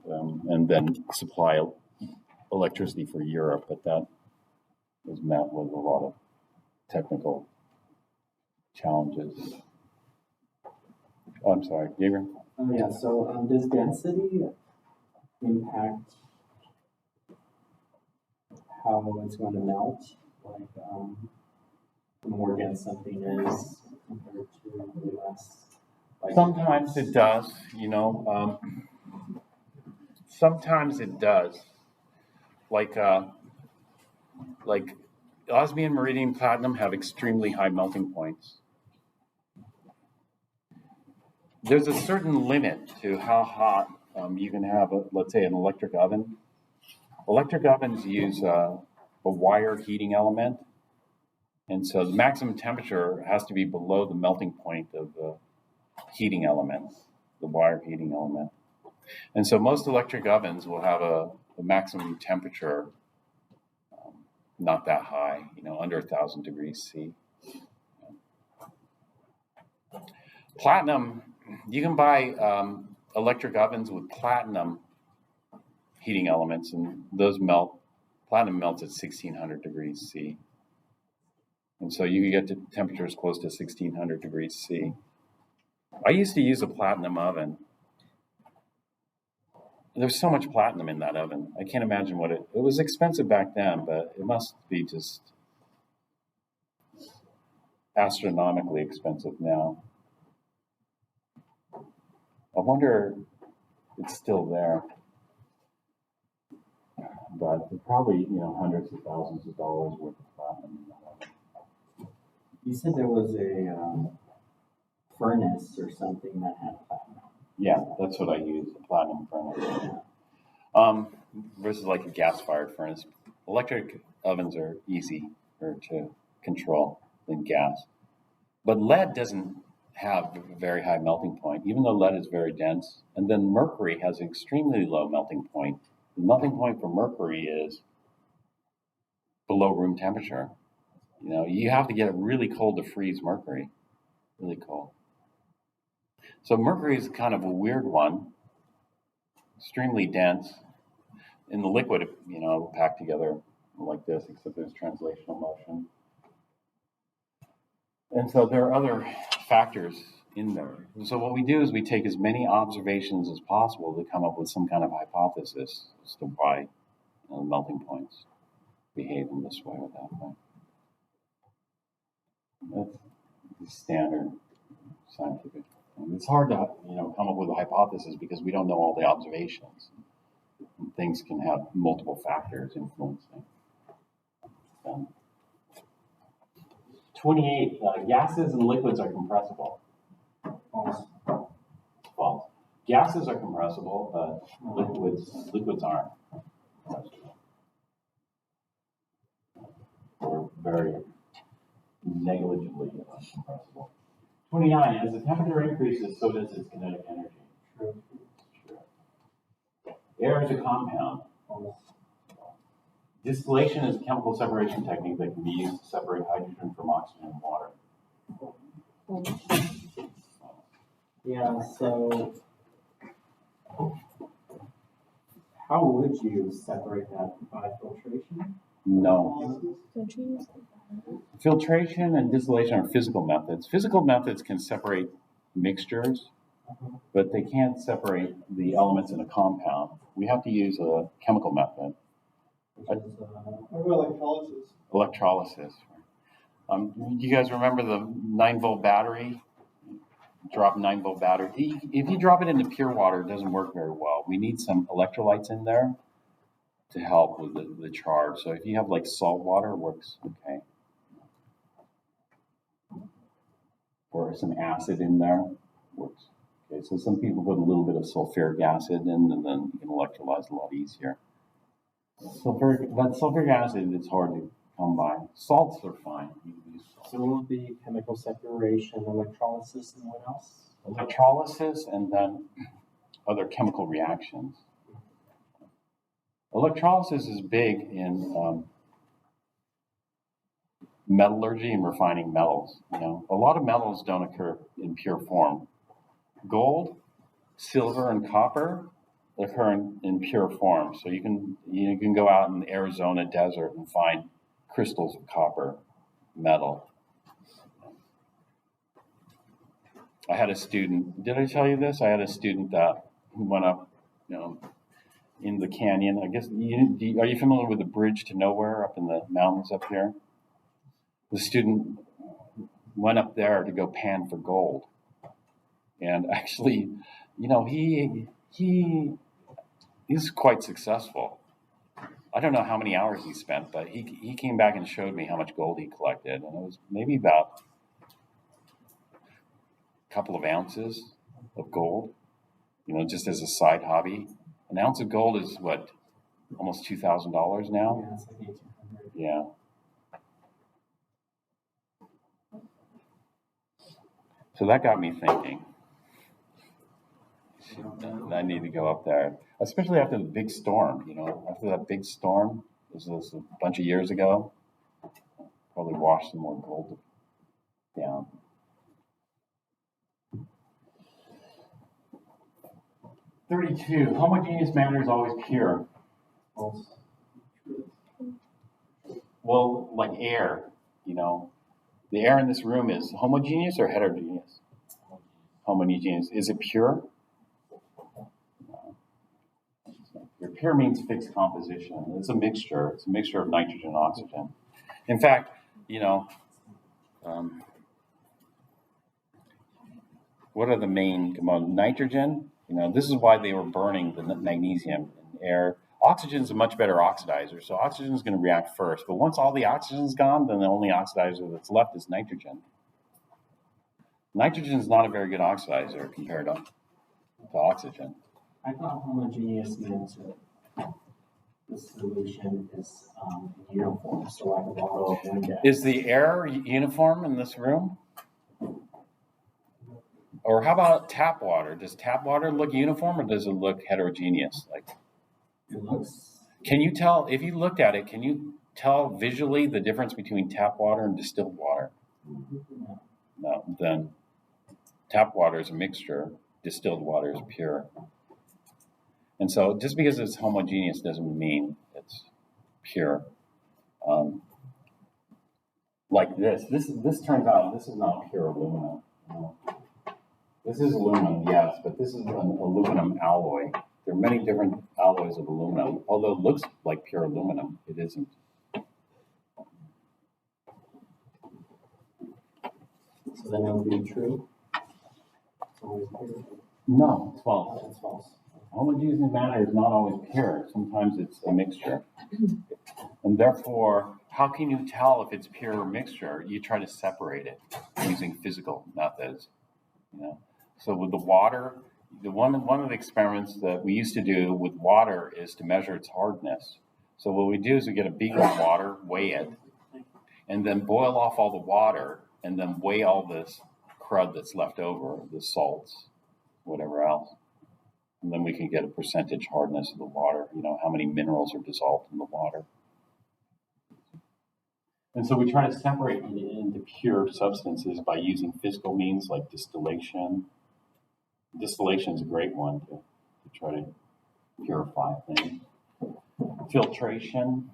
and then supply electricity for Europe, but that was met with a lot of technical challenges. Oh, I'm sorry, Gabriel? Oh, yeah, so does density impact how it's going to melt? Like, the more dense something is compared to the less. Like, Sometimes it does, sometimes it does. Like osmium, iridium, platinum have extremely high melting points. There's a certain limit to how hot you can have, let's say, an electric oven. Electric ovens use a wire heating element, and so the maximum temperature has to be below the melting point of the heating element, the wire heating element. And so most electric ovens will have a maximum temperature not that high, under 1,000 degrees C. Platinum, you can buy electric ovens with platinum heating elements, and those melt. Platinum melts at 1,600 degrees C. And so you can get to temperatures close to 1,600 degrees C. I used to use a platinum oven. There's so much platinum in that oven. I can't imagine it was expensive back then, but it must be just astronomically expensive now. I wonder if it's still there. But probably, hundreds of thousands of dollars worth of platinum in that oven. you said there was a furnace or something that had platinum. Yeah, that's what I use, a platinum furnace. Versus like a gas-fired furnace. Electric ovens are easier to control than gas. But lead doesn't have a very high melting point, even though lead is very dense. And then mercury has an extremely low melting point. The melting point for mercury is below room temperature. You have to get it really cold to freeze mercury, really cold. So mercury is kind of a weird one, extremely dense. In the liquid, it'll pack together like this, except there's translational motion. And so there are other factors in there. And so what we do is we take as many observations as possible to come up with some kind of hypothesis as to why melting points behave in this way or that way. That's the standard scientific thing. It's hard to come up with a hypothesis because we don't know all the observations. And things can have multiple factors influencing them. 28. Gases and liquids are compressible. False. Gases are compressible, but liquids aren't compressible. Or very negligibly compressible. 29. As the temperature increases, so does its kinetic energy. True. Air is a compound. Distillation is a chemical separation technique that can be used to separate hydrogen from oxygen and water. Yeah, so how would you separate that by filtration? No. Don't you use Filtration and distillation are physical methods. Physical methods can separate mixtures, but they can't separate the elements in a compound. We have to use a chemical method. Which is, What about electrolysis? Electrolysis. Do you guys remember the 9-volt battery? drop 9-volt battery. If you drop it into pure water, it doesn't work very well. We need some electrolytes in there to help with the charge. So if you have like salt water, it works okay. Or some acid in there, works. Okay, so some people put a little bit of sulfuric acid in, and then you can electrolyze a lot easier. Sulfuric acid is hard to come by. Salts are fine. You can use salt. So will it be chemical separation, electrolysis, and what else? Electrolysis and then other chemical reactions. Electrolysis is big in metallurgy and refining metals. You know, a lot of metals don't occur in pure form. Gold, silver, and copper occur in pure form. So you can go out in the Arizona desert and find crystals of copper metal. I had a student. Did I tell you this? I had a student that went up, in the canyon. I guess are you familiar with the bridge to nowhere up in the mountains up here? The student went up there to go pan for gold, and actually, he's quite successful. I don't know how many hours he spent, but he came back and showed me how much gold he collected, and it was maybe about a couple of ounces of gold, just as a side hobby. An ounce of gold is what, almost $2,000 now? Yeah, it's like 1,800. Yeah. So that got me thinking. I need to go up there, especially after the big storm. After that big storm, this was a bunch of years ago. Probably washed some more gold down. "32. Homogeneous matter is always pure." Well, like air, the air in this room is homogeneous or heterogeneous? Homogeneous. Is it pure? No. Pure means fixed composition. It's a mixture. It's a mixture of nitrogen and oxygen. In fact, what are the main nitrogen? This is why they were burning the magnesium in air. Oxygen is a much better oxidizer, so oxygen is going to react first. But once all the oxygen is gone, then the only oxidizer that's left is nitrogen. Nitrogen is not a very good oxidizer compared to oxygen. I thought homogeneous meant the solution is uniform, so like a bottle of Windex. Is the air uniform in this room? Or how about tap water? Does tap water look uniform or does it look heterogeneous? It looks. Can you tell, if you looked at it, can you tell visually the difference between tap water and distilled water? No, then tap water is a mixture, distilled water is pure. And so just because it's homogeneous doesn't mean it's pure. Like this turns out this is not pure aluminum. This is aluminum, yes, but this is an aluminum alloy. There are many different alloys of aluminum. Although it looks like pure aluminum, it isn't. So then it would be true? It's always pure? No, it's false. It's false. Homogeneous matter is not always pure. Sometimes it's a mixture. And therefore, how can you tell if it's pure or mixture? You try to separate it using physical methods. So with the water, one of the experiments that we used to do with water is to measure its hardness. So what we do is we get a beaker of water, weigh it, and then boil off all the water, and then weigh all this crud that's left over, the salts, whatever else. And then we can get a percentage hardness of the water, how many minerals are dissolved in the water. And so we try to separate it into pure substances by using physical means like distillation. Distillation is a great one to try to purify things. Filtration,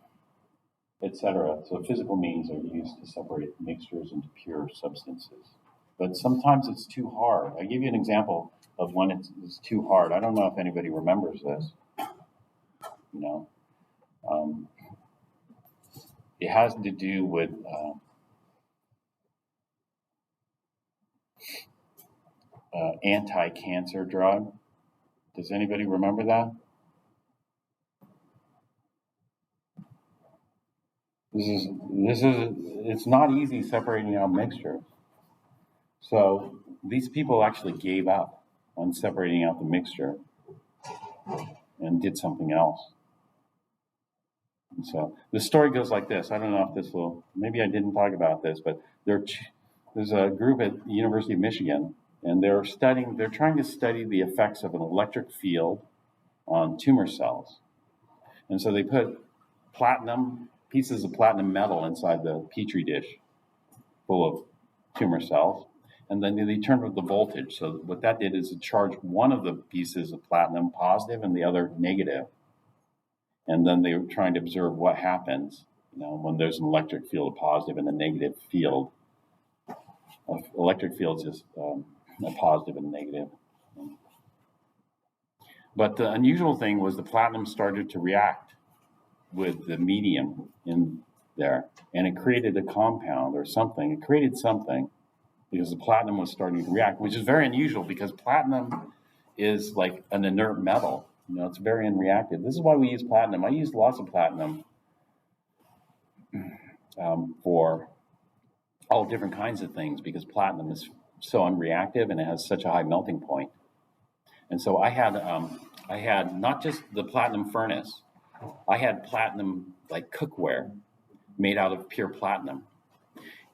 etc. So physical means are used to separate mixtures into pure substances. But sometimes it's too hard. I'll give you an example of when it's too hard. I don't know if anybody remembers this. It has to do with anti-cancer drug. Does anybody remember that? It's not easy separating out mixtures. So these people actually gave up on separating out the mixture and did something else. And so the story goes like this. I don't know if this will, maybe I didn't talk about this, but there's a group at the University of Michigan, and they're trying to study the effects of an electric field on tumor cells. And so they put pieces of platinum metal inside the petri dish full of tumor cells. And then they turned up the voltage. So what that did is it charged one of the pieces of platinum positive and the other negative. And then they were trying to observe what happens, when there's an electric field, a positive and a negative field. Electric field is just a positive and a negative. But the unusual thing was the platinum started to react with the medium in there, and it created a compound or something. It created something because the platinum was starting to react, which is very unusual because platinum is like an inert metal. It's very unreactive. This is why we use platinum. I use lots of platinum for all different kinds of things because platinum is so unreactive and it has such a high melting point. And so I had not just the platinum furnace, I had platinum like cookware made out of pure platinum.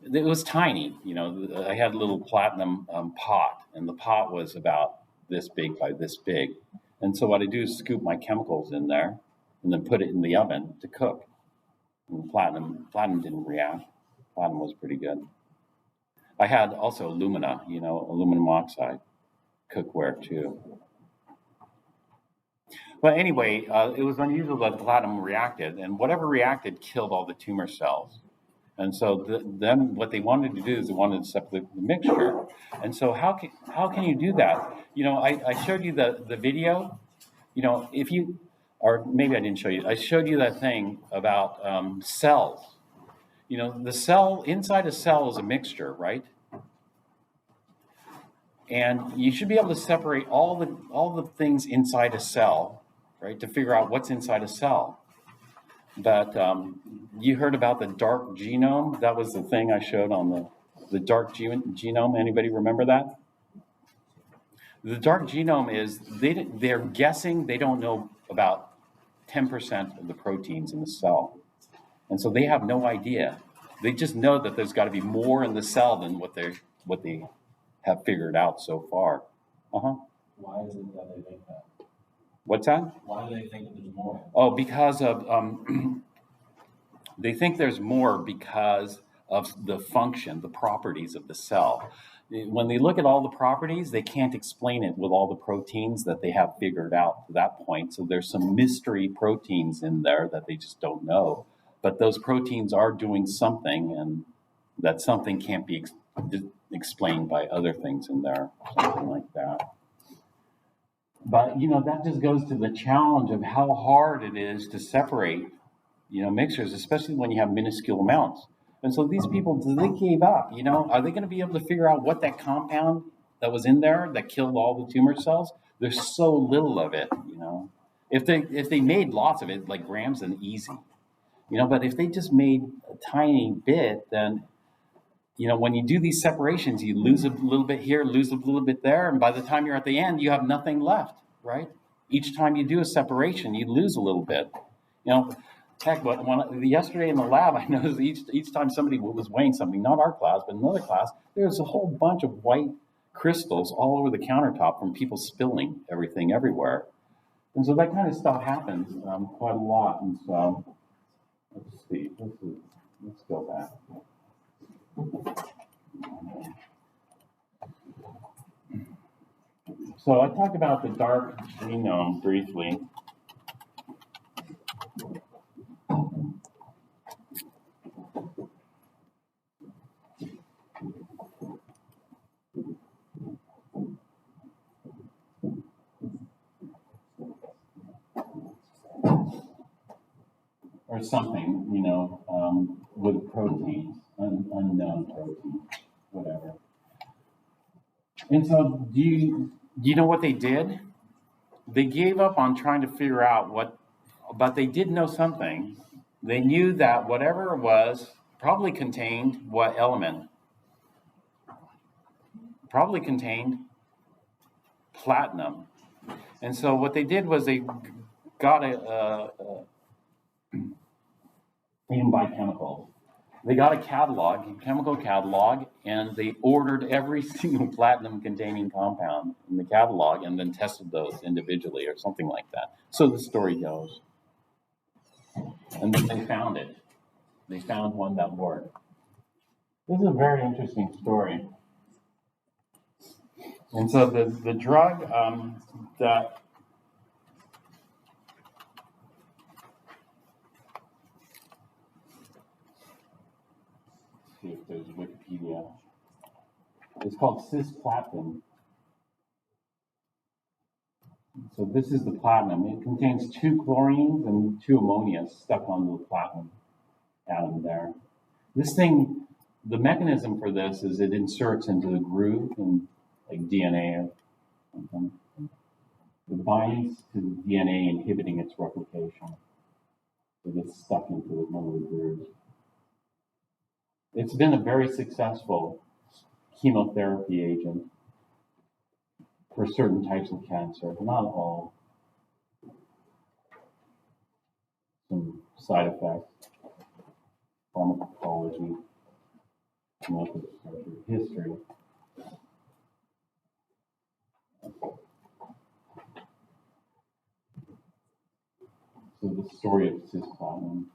It was tiny, I had a little platinum pot, and the pot was about this big by this big. And so what I do is scoop my chemicals in there and then put it in the oven to cook. And platinum didn't react. Platinum was pretty good. I had also alumina, aluminum oxide cookware too. But anyway, it was unusual that the platinum reacted, and whatever reacted killed all the tumor cells. And so then what they wanted to do is they wanted to separate the mixture. And so how can you do that? I showed you the video. If you, or maybe I didn't show you, I showed you that thing about cells. The cell, inside a cell is a mixture, right? And you should be able to separate all the things inside a cell, right, to figure out what's inside a cell. But you heard about the dark genome. That was the thing I showed on the dark genome. Anybody remember that? The dark genome is, they're guessing they don't know about 10% of the proteins in the cell. And so they have no idea. They just know that there's got to be more in the cell than what they have figured out so far. Why is it that they think that? What's that? Why do they think that there's more? Oh, because of they think there's more because of the function, the properties of the cell. When they look at all the properties, they can't explain it with all the proteins that they have figured out to that point. So there's some mystery proteins in there that they just don't know. But those proteins are doing something, and that something can't be explained by other things in there, something like that. But, that just goes to the challenge of how hard it is to separate, mixtures, especially when you have minuscule amounts. And so these people, they gave up, are they going to be able to figure out what that compound that was in there that killed all the tumor cells? There's so little of it, If they made lots of it, like grams, then easy, but if they just made a tiny bit, then, when you do these separations, you lose a little bit here, lose a little bit there, and by the time you're at the end, you have nothing left, right? Each time you do a separation, you lose a little bit. Heck, but yesterday in the lab, I noticed each time somebody was weighing something, not our class, but another class, there was a whole bunch of white crystals all over the countertop from people spilling everything everywhere. And so that kind of stuff happens quite a lot. And so, let's see, let's go back. So I talked about the dark genome briefly. Or something, with proteins, unknown proteins, whatever. And so do you know what they did? They gave up on trying to figure out what, but they did know something. They knew that whatever it was probably contained what element? Probably contained platinum. And so what they did was they got in by chemicals. They got a catalog, a chemical catalog, and they ordered every single platinum containing compound in the catalog and then tested those individually or something like that. So the story goes. And then they found it. They found one that worked. This is a very interesting story. And so the drug that see if there's Wikipedia. It's called cisplatin. So this is the platinum. It contains 2 chlorines and 2 ammonias stuck onto the platinum atom there. This thing, the mechanism for this is it inserts into the groove in like DNA or something. It binds to the DNA, inhibiting its replication. It gets stuck into one of the grooves. It's been a very successful chemotherapy agent for certain types of cancer, not all. Some side effects, pharmacology, history. So the story of cisplatin.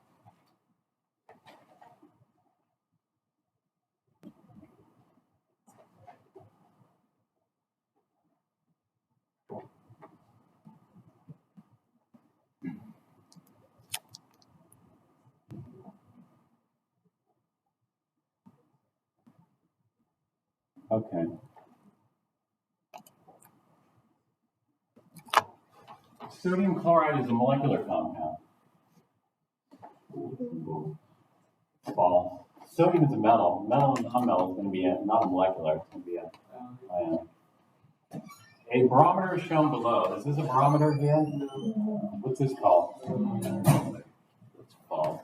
Okay. Sodium chloride is a molecular compound. False. Sodium is a metal. Metal and nonmetal is going to be not a molecular. It's going to be a ion. A barometer is shown below. Is this a barometer here? What's this called? It's false.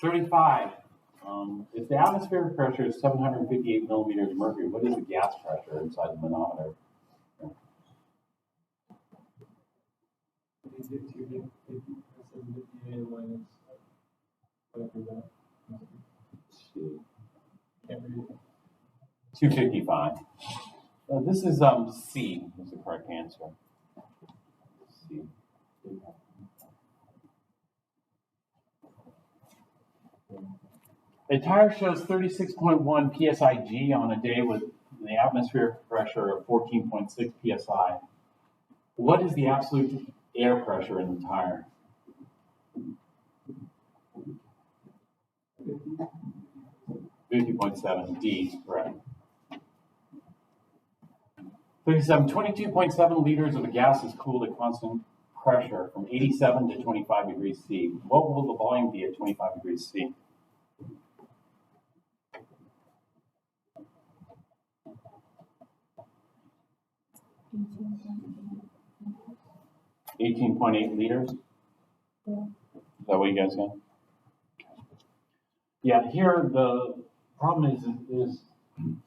35. If the atmospheric pressure is 758 millimeters of mercury, what is the gas pressure inside the manometer? Let's see. 255. This is C is the correct answer. C. A tire shows 36.1 psig on a day with the atmospheric pressure of 14.6 psi. What is the absolute air pressure in the tire? 50.7. D is correct. 37. 22.7 liters of a gas is cooled at constant pressure from 87 to 25 degrees C. What will the volume be at 25 degrees C? 18.8 liters? Yeah. Is that what you guys got? Yeah, here the problem is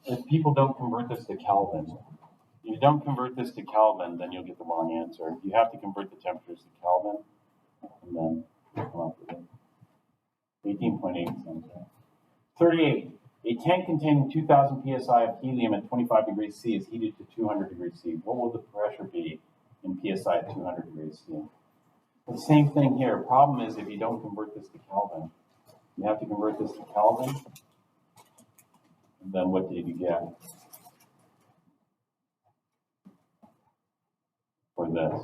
if people don't convert this to Kelvin. If you don't convert this to Kelvin, then you'll get the wrong answer. You have to convert the temperatures to Kelvin, and then come up with it. 18.8 sounds right. 38. A tank containing 2,000 psi of helium at 25 degrees C is heated to 200 degrees C. What will the pressure be in psi at 200 degrees C? The same thing here. Problem is if you don't convert this to Kelvin. You have to convert this to Kelvin. And then what did you get for this?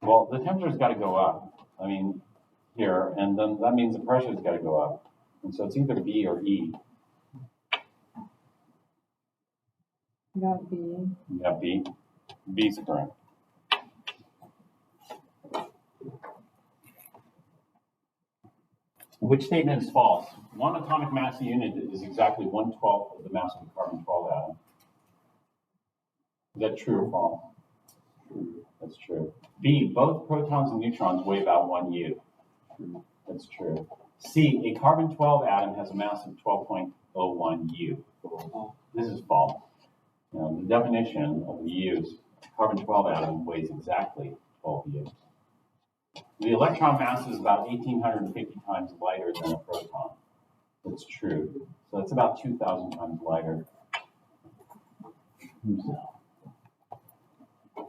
Well, the temperature's got to go up. I mean, here, and then that means the pressure's got to go up. And so it's either B or E. Got B. You got B. B is correct. Which statement is false? One atomic mass unit is exactly 1/12 of the mass of a carbon-12 atom. Is that true or false? True. That's true. B, both protons and neutrons weigh about 1 U. True. That's true. C, a carbon-12 atom has a mass of 12.01 U. This is false. The definition of the U is carbon-12 atom weighs exactly 12 U. The electron mass is about 1,850 times lighter than a proton. That's true. So it's about 2,000 times lighter.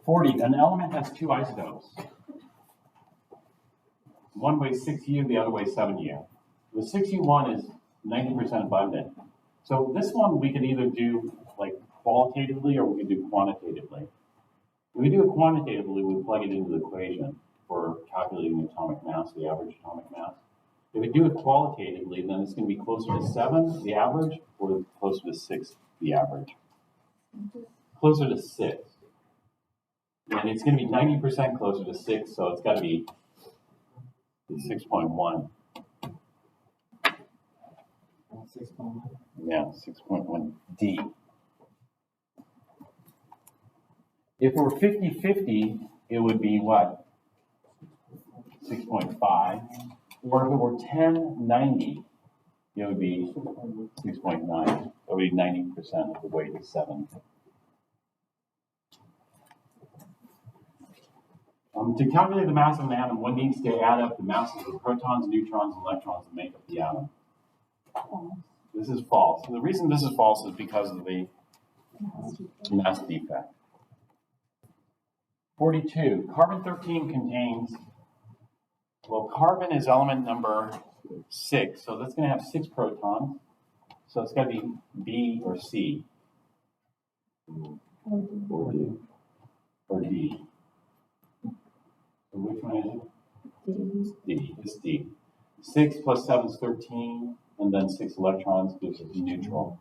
40. An element has two isotopes. One weighs 6U, the other weighs 7U. The 6U one is 90% abundant. So this one we could either do like qualitatively or we could do quantitatively. If we do it quantitatively, we plug it into the equation for calculating the atomic mass, the average atomic mass. If we do it qualitatively, then it's going to be closer to 7, the average, or closer to 6, the average. Closer to 6. And it's going to be 90% closer to 6, so it's got to be 6.1. 6.1. Yeah, 6.1 D. If we're 50-50, it would be what? 6.5. Or if it were 10-90, it would be 6.9. That would be 90% of the weight is 7. To calculate the mass of an atom, one needs to add up the masses of protons, neutrons, and electrons that make up the atom. This is false. And the reason this is false is because of the mass defect. 42. Carbon-13 contains, well, carbon is element number 6, so that's going to have 6 protons. So it's got to be B or C. Or D. Or D. So which one is it? D. It's D. 6 plus 7 is 13, and then 6 electrons gives us neutral.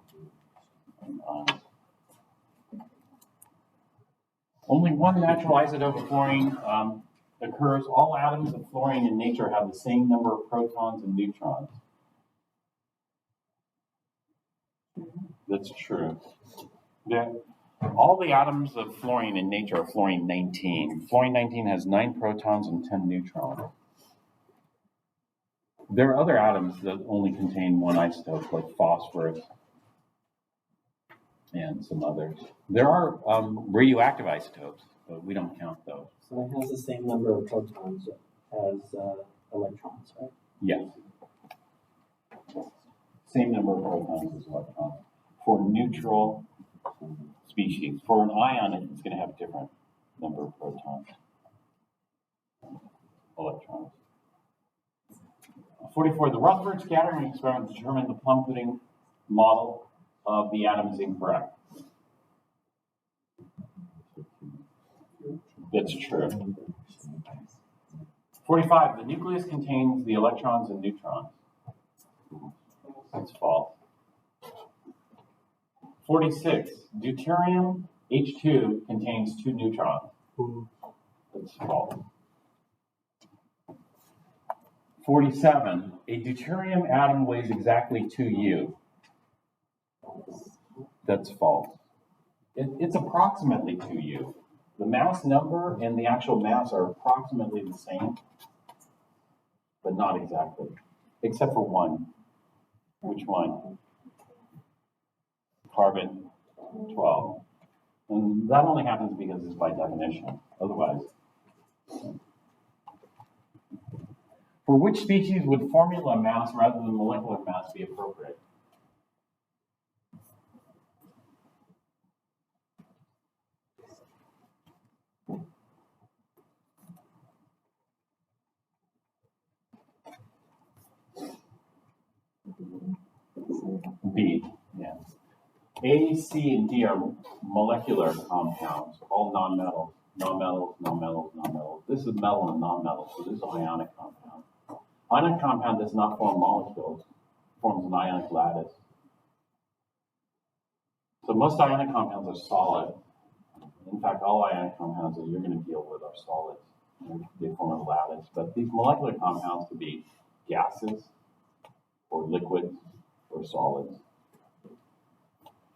Only one natural isotope of fluorine occurs. All atoms of fluorine in nature have the same number of protons and neutrons. That's true. All the atoms of fluorine in nature are fluorine-19. Fluorine-19 has 9 protons and 10 neutrons. There are other atoms that only contain one isotope, like phosphorus and some others. There are radioactive isotopes, but we don't count those. So it has the same number of protons as electrons, right? Yes. Same number of protons as electrons. For neutral species. For an ion, it's going to have a different number of protons. Electrons. 44. The Rutherford scattering experiment determined the plum pudding model of the atom is incorrect. That's true. 45. The nucleus contains the electrons and neutrons. That's false. 46. Deuterium H2 contains 2 neutrons. That's false. 47. A deuterium atom weighs exactly 2 U. That's false. It's approximately 2 U. The mass number and the actual mass are approximately the same, but not exactly, except for one. Which one? Carbon 12. And that only happens because it's by definition. Otherwise. For which species would formula mass rather than molecular mass be appropriate? B, yeah. A, C, and D are molecular compounds, all non-metals. Non-metals, non-metals, non-metals. This is metal and non-metal, so this is an ionic compound. Ionic compound does not form molecules, it forms an ionic lattice. So most ionic compounds are solid. In fact, all ionic compounds that you're going to deal with are solids. They form a lattice. But these molecular compounds could be gases, or liquids or solids.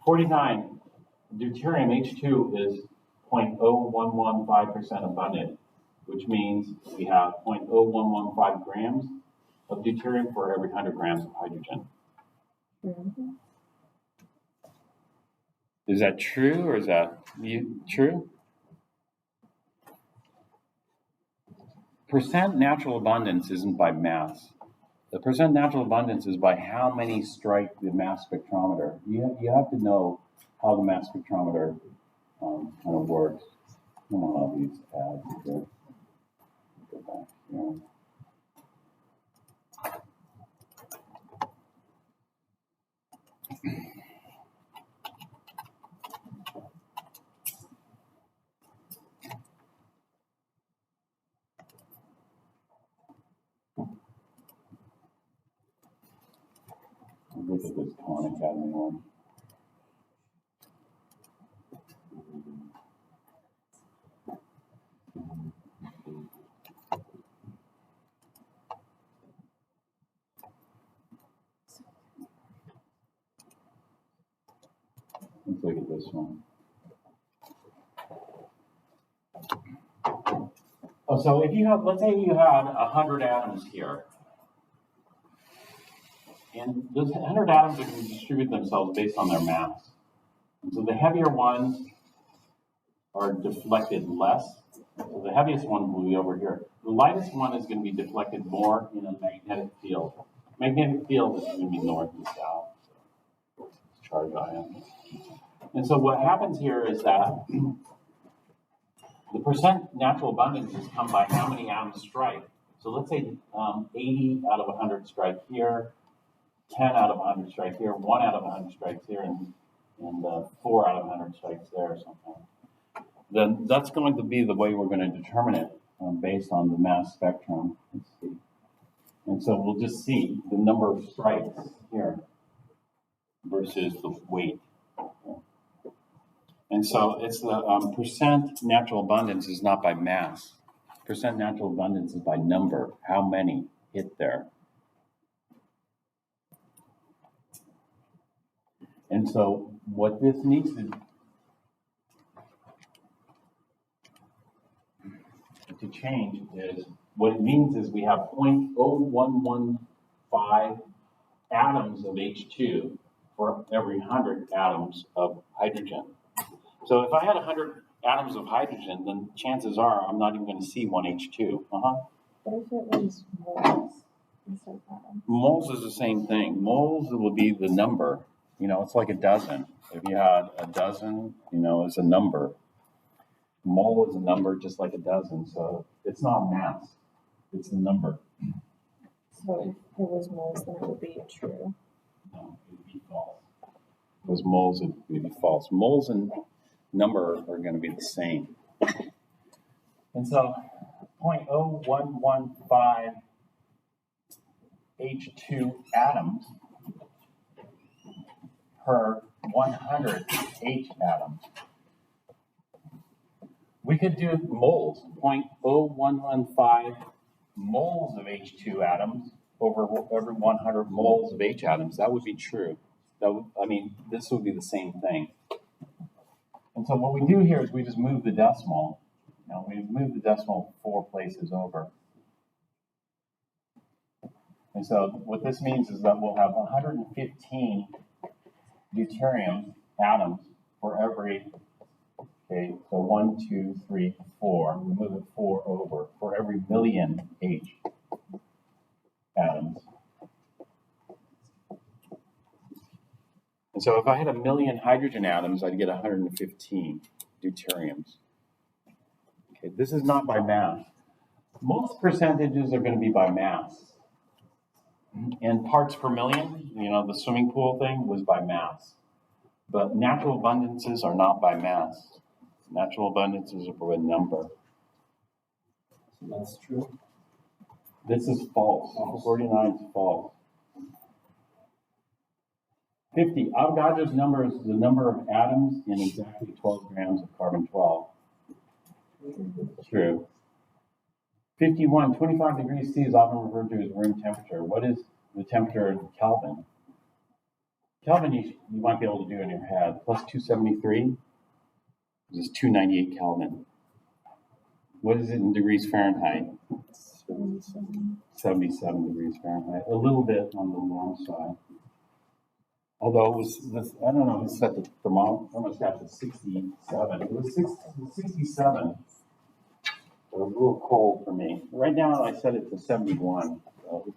49, deuterium H2 is 0.0115% abundant, which means we have 0.0115 grams of deuterium for every 100 grams of hydrogen. Is that true, or is that true? Percent natural abundance isn't by mass. The percent natural abundance is by how many strike the mass spectrometer. You have to know how the mass spectrometer kind of works. I don't know how these add here. Go back here. Look at this Khan Academy one. Let's look at this one. Oh, so if you have, let's say you had 100 atoms here. And those 100 atoms are going to distribute themselves based on their mass. And so the heavier ones are deflected less. So the heaviest one will be over here. The lightest one is going to be deflected more in a magnetic field. Magnetic field is going to be north and south. So it's charge ions. And so what happens here is that the percent natural abundance is come by how many atoms strike. So let's say 80 out of 100 strike here, 10 out of 100 strike here, 1 out of 100 strikes here, and 4 out of 100 strikes there or something. Then that's going to be the way we're going to determine it based on the mass spectrum. Let's see. And so we'll just see the number of strikes here versus the weight. And so it's the percent natural abundance is not by mass. Percent natural abundance is by number, how many hit there. And so what this needs to change is, what it means is we have 0.0115 atoms of H2 for every 100 atoms of hydrogen. So if I had 100 atoms of hydrogen, then chances are I'm not even going to see one H2. What if it was moles instead of atoms? Moles is the same thing. Moles will be the number. You know, it's like a dozen. If you had a dozen, you know, it's a number. Mole is a number just like a dozen. So it's not mass. It's the number. So if it was moles, then it would be true. No, it would be false. Because moles would be false. Moles and number are going to be the same. And so 0.0115 H2 atoms per 100 H atoms. We could do moles, 0.0115 moles of H2 atoms over every 100 moles of H atoms. That would be true. This would be the same thing. And so what we do here is we just move the decimal. You know, we move the decimal 4 places over. And so what this means is that we'll have 115 deuterium atoms for every, okay, so 1, 2, 3, 4. We move it 4 over for every million H atoms. And so if I had a million hydrogen atoms, I'd get 115 deuteriums. Okay, this is not by mass. Most percentages are going to be by mass. And parts per million, you know, the swimming pool thing was by mass. But natural abundances are not by mass. Natural abundances are by number. So that's true. This is false. 49 is false. 50. Avogadro's number is the number of atoms in exactly 12 grams of carbon-12. True. 51. 25 degrees C is often referred to as room temperature. What is the temperature in Kelvin. Kelvin, you might be able to do in your head. Plus 273 is 298 Kelvin. What is it in degrees Fahrenheit? 77 degrees Fahrenheit. A little bit on the warm side. Although it was, I don't know, it set the thermostat to 67. It was 67. It was a little cold for me. Right now, I set it to 71. So.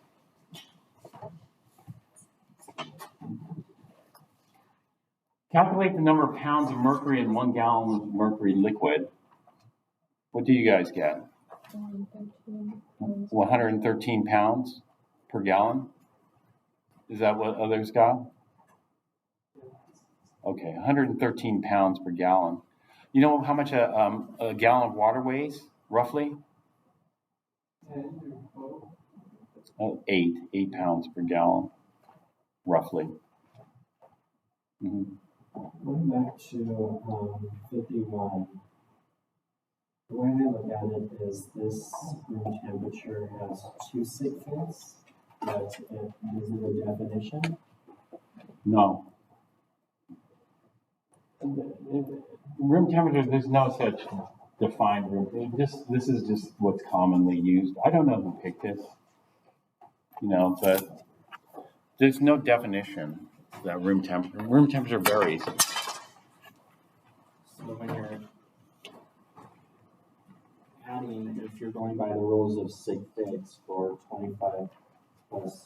Calculate the number of pounds of mercury in 1 gallon of mercury liquid. What do you guys get? 113 pounds per gallon? Is that what others got? Okay, 113 pounds per gallon. You know how much a gallon of water weighs, roughly? 8 pounds per gallon, roughly. Mm-hmm. Going back to 51, the way I look at it is this room temperature has 2 sigfigs. Is it a definition? No. Room temperature, there's no such defined room. This is just what's commonly used. I don't know who picked this, but there's no definition that room temperature varies. So when you're adding, if you're going by the rules of sig figs for 25 plus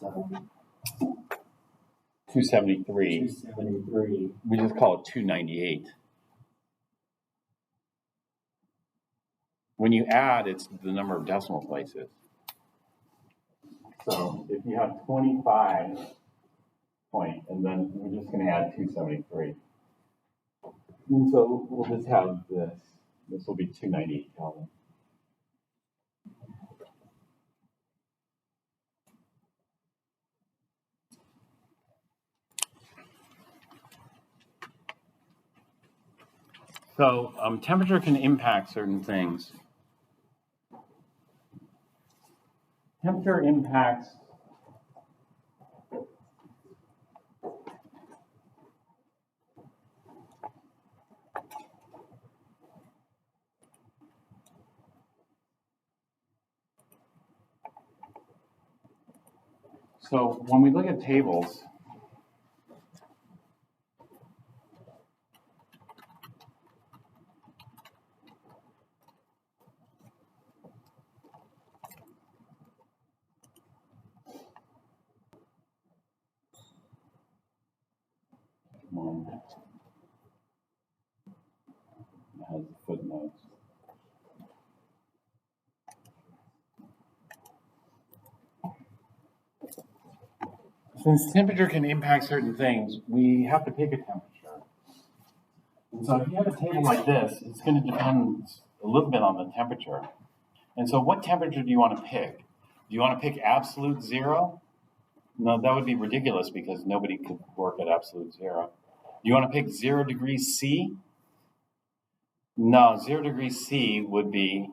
273. 273, We just call it 298. When you add, it's the number of decimal places. So if you have 25 point, and then we're just going to add 273. And so we'll just have this. This will be 298 Kelvin. So temperature can impact certain things. Temperature impacts so when we look at tables, has footnotes. Since temperature can impact certain things, we have to pick a temperature. And so if you have a table like this, it's going to depend a little bit on the temperature. And so what temperature do you want to pick? Do you want to pick absolute zero? No, that would be ridiculous because nobody could work at absolute zero. Do you want to pick 0 degrees C? No, 0 degrees C would be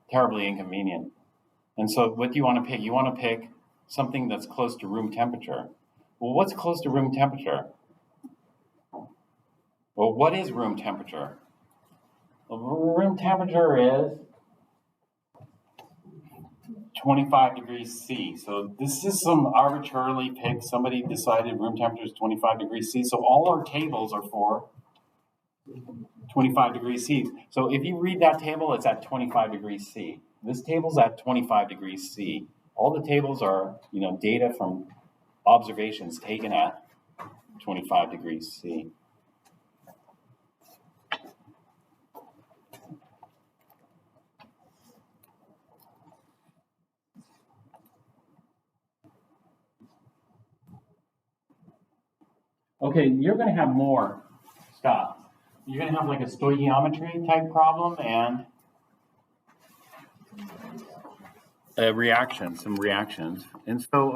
terribly inconvenient. And so what do you want to pick? You want to pick something that's close to room temperature. Well, what's close to room temperature? Well, what is room temperature? Well, room temperature is 25 degrees C. So this is some arbitrarily picked, somebody decided room temperature is 25 degrees C. So all our tables are for 25 degrees C. So if you read that table, it's at 25 degrees C. This table's at 25 degrees C. All the tables are, data from observations taken at 25 degrees C. Okay, you're going to have more stuff. You're going to have like a stoichiometry type problem and some reactions. And so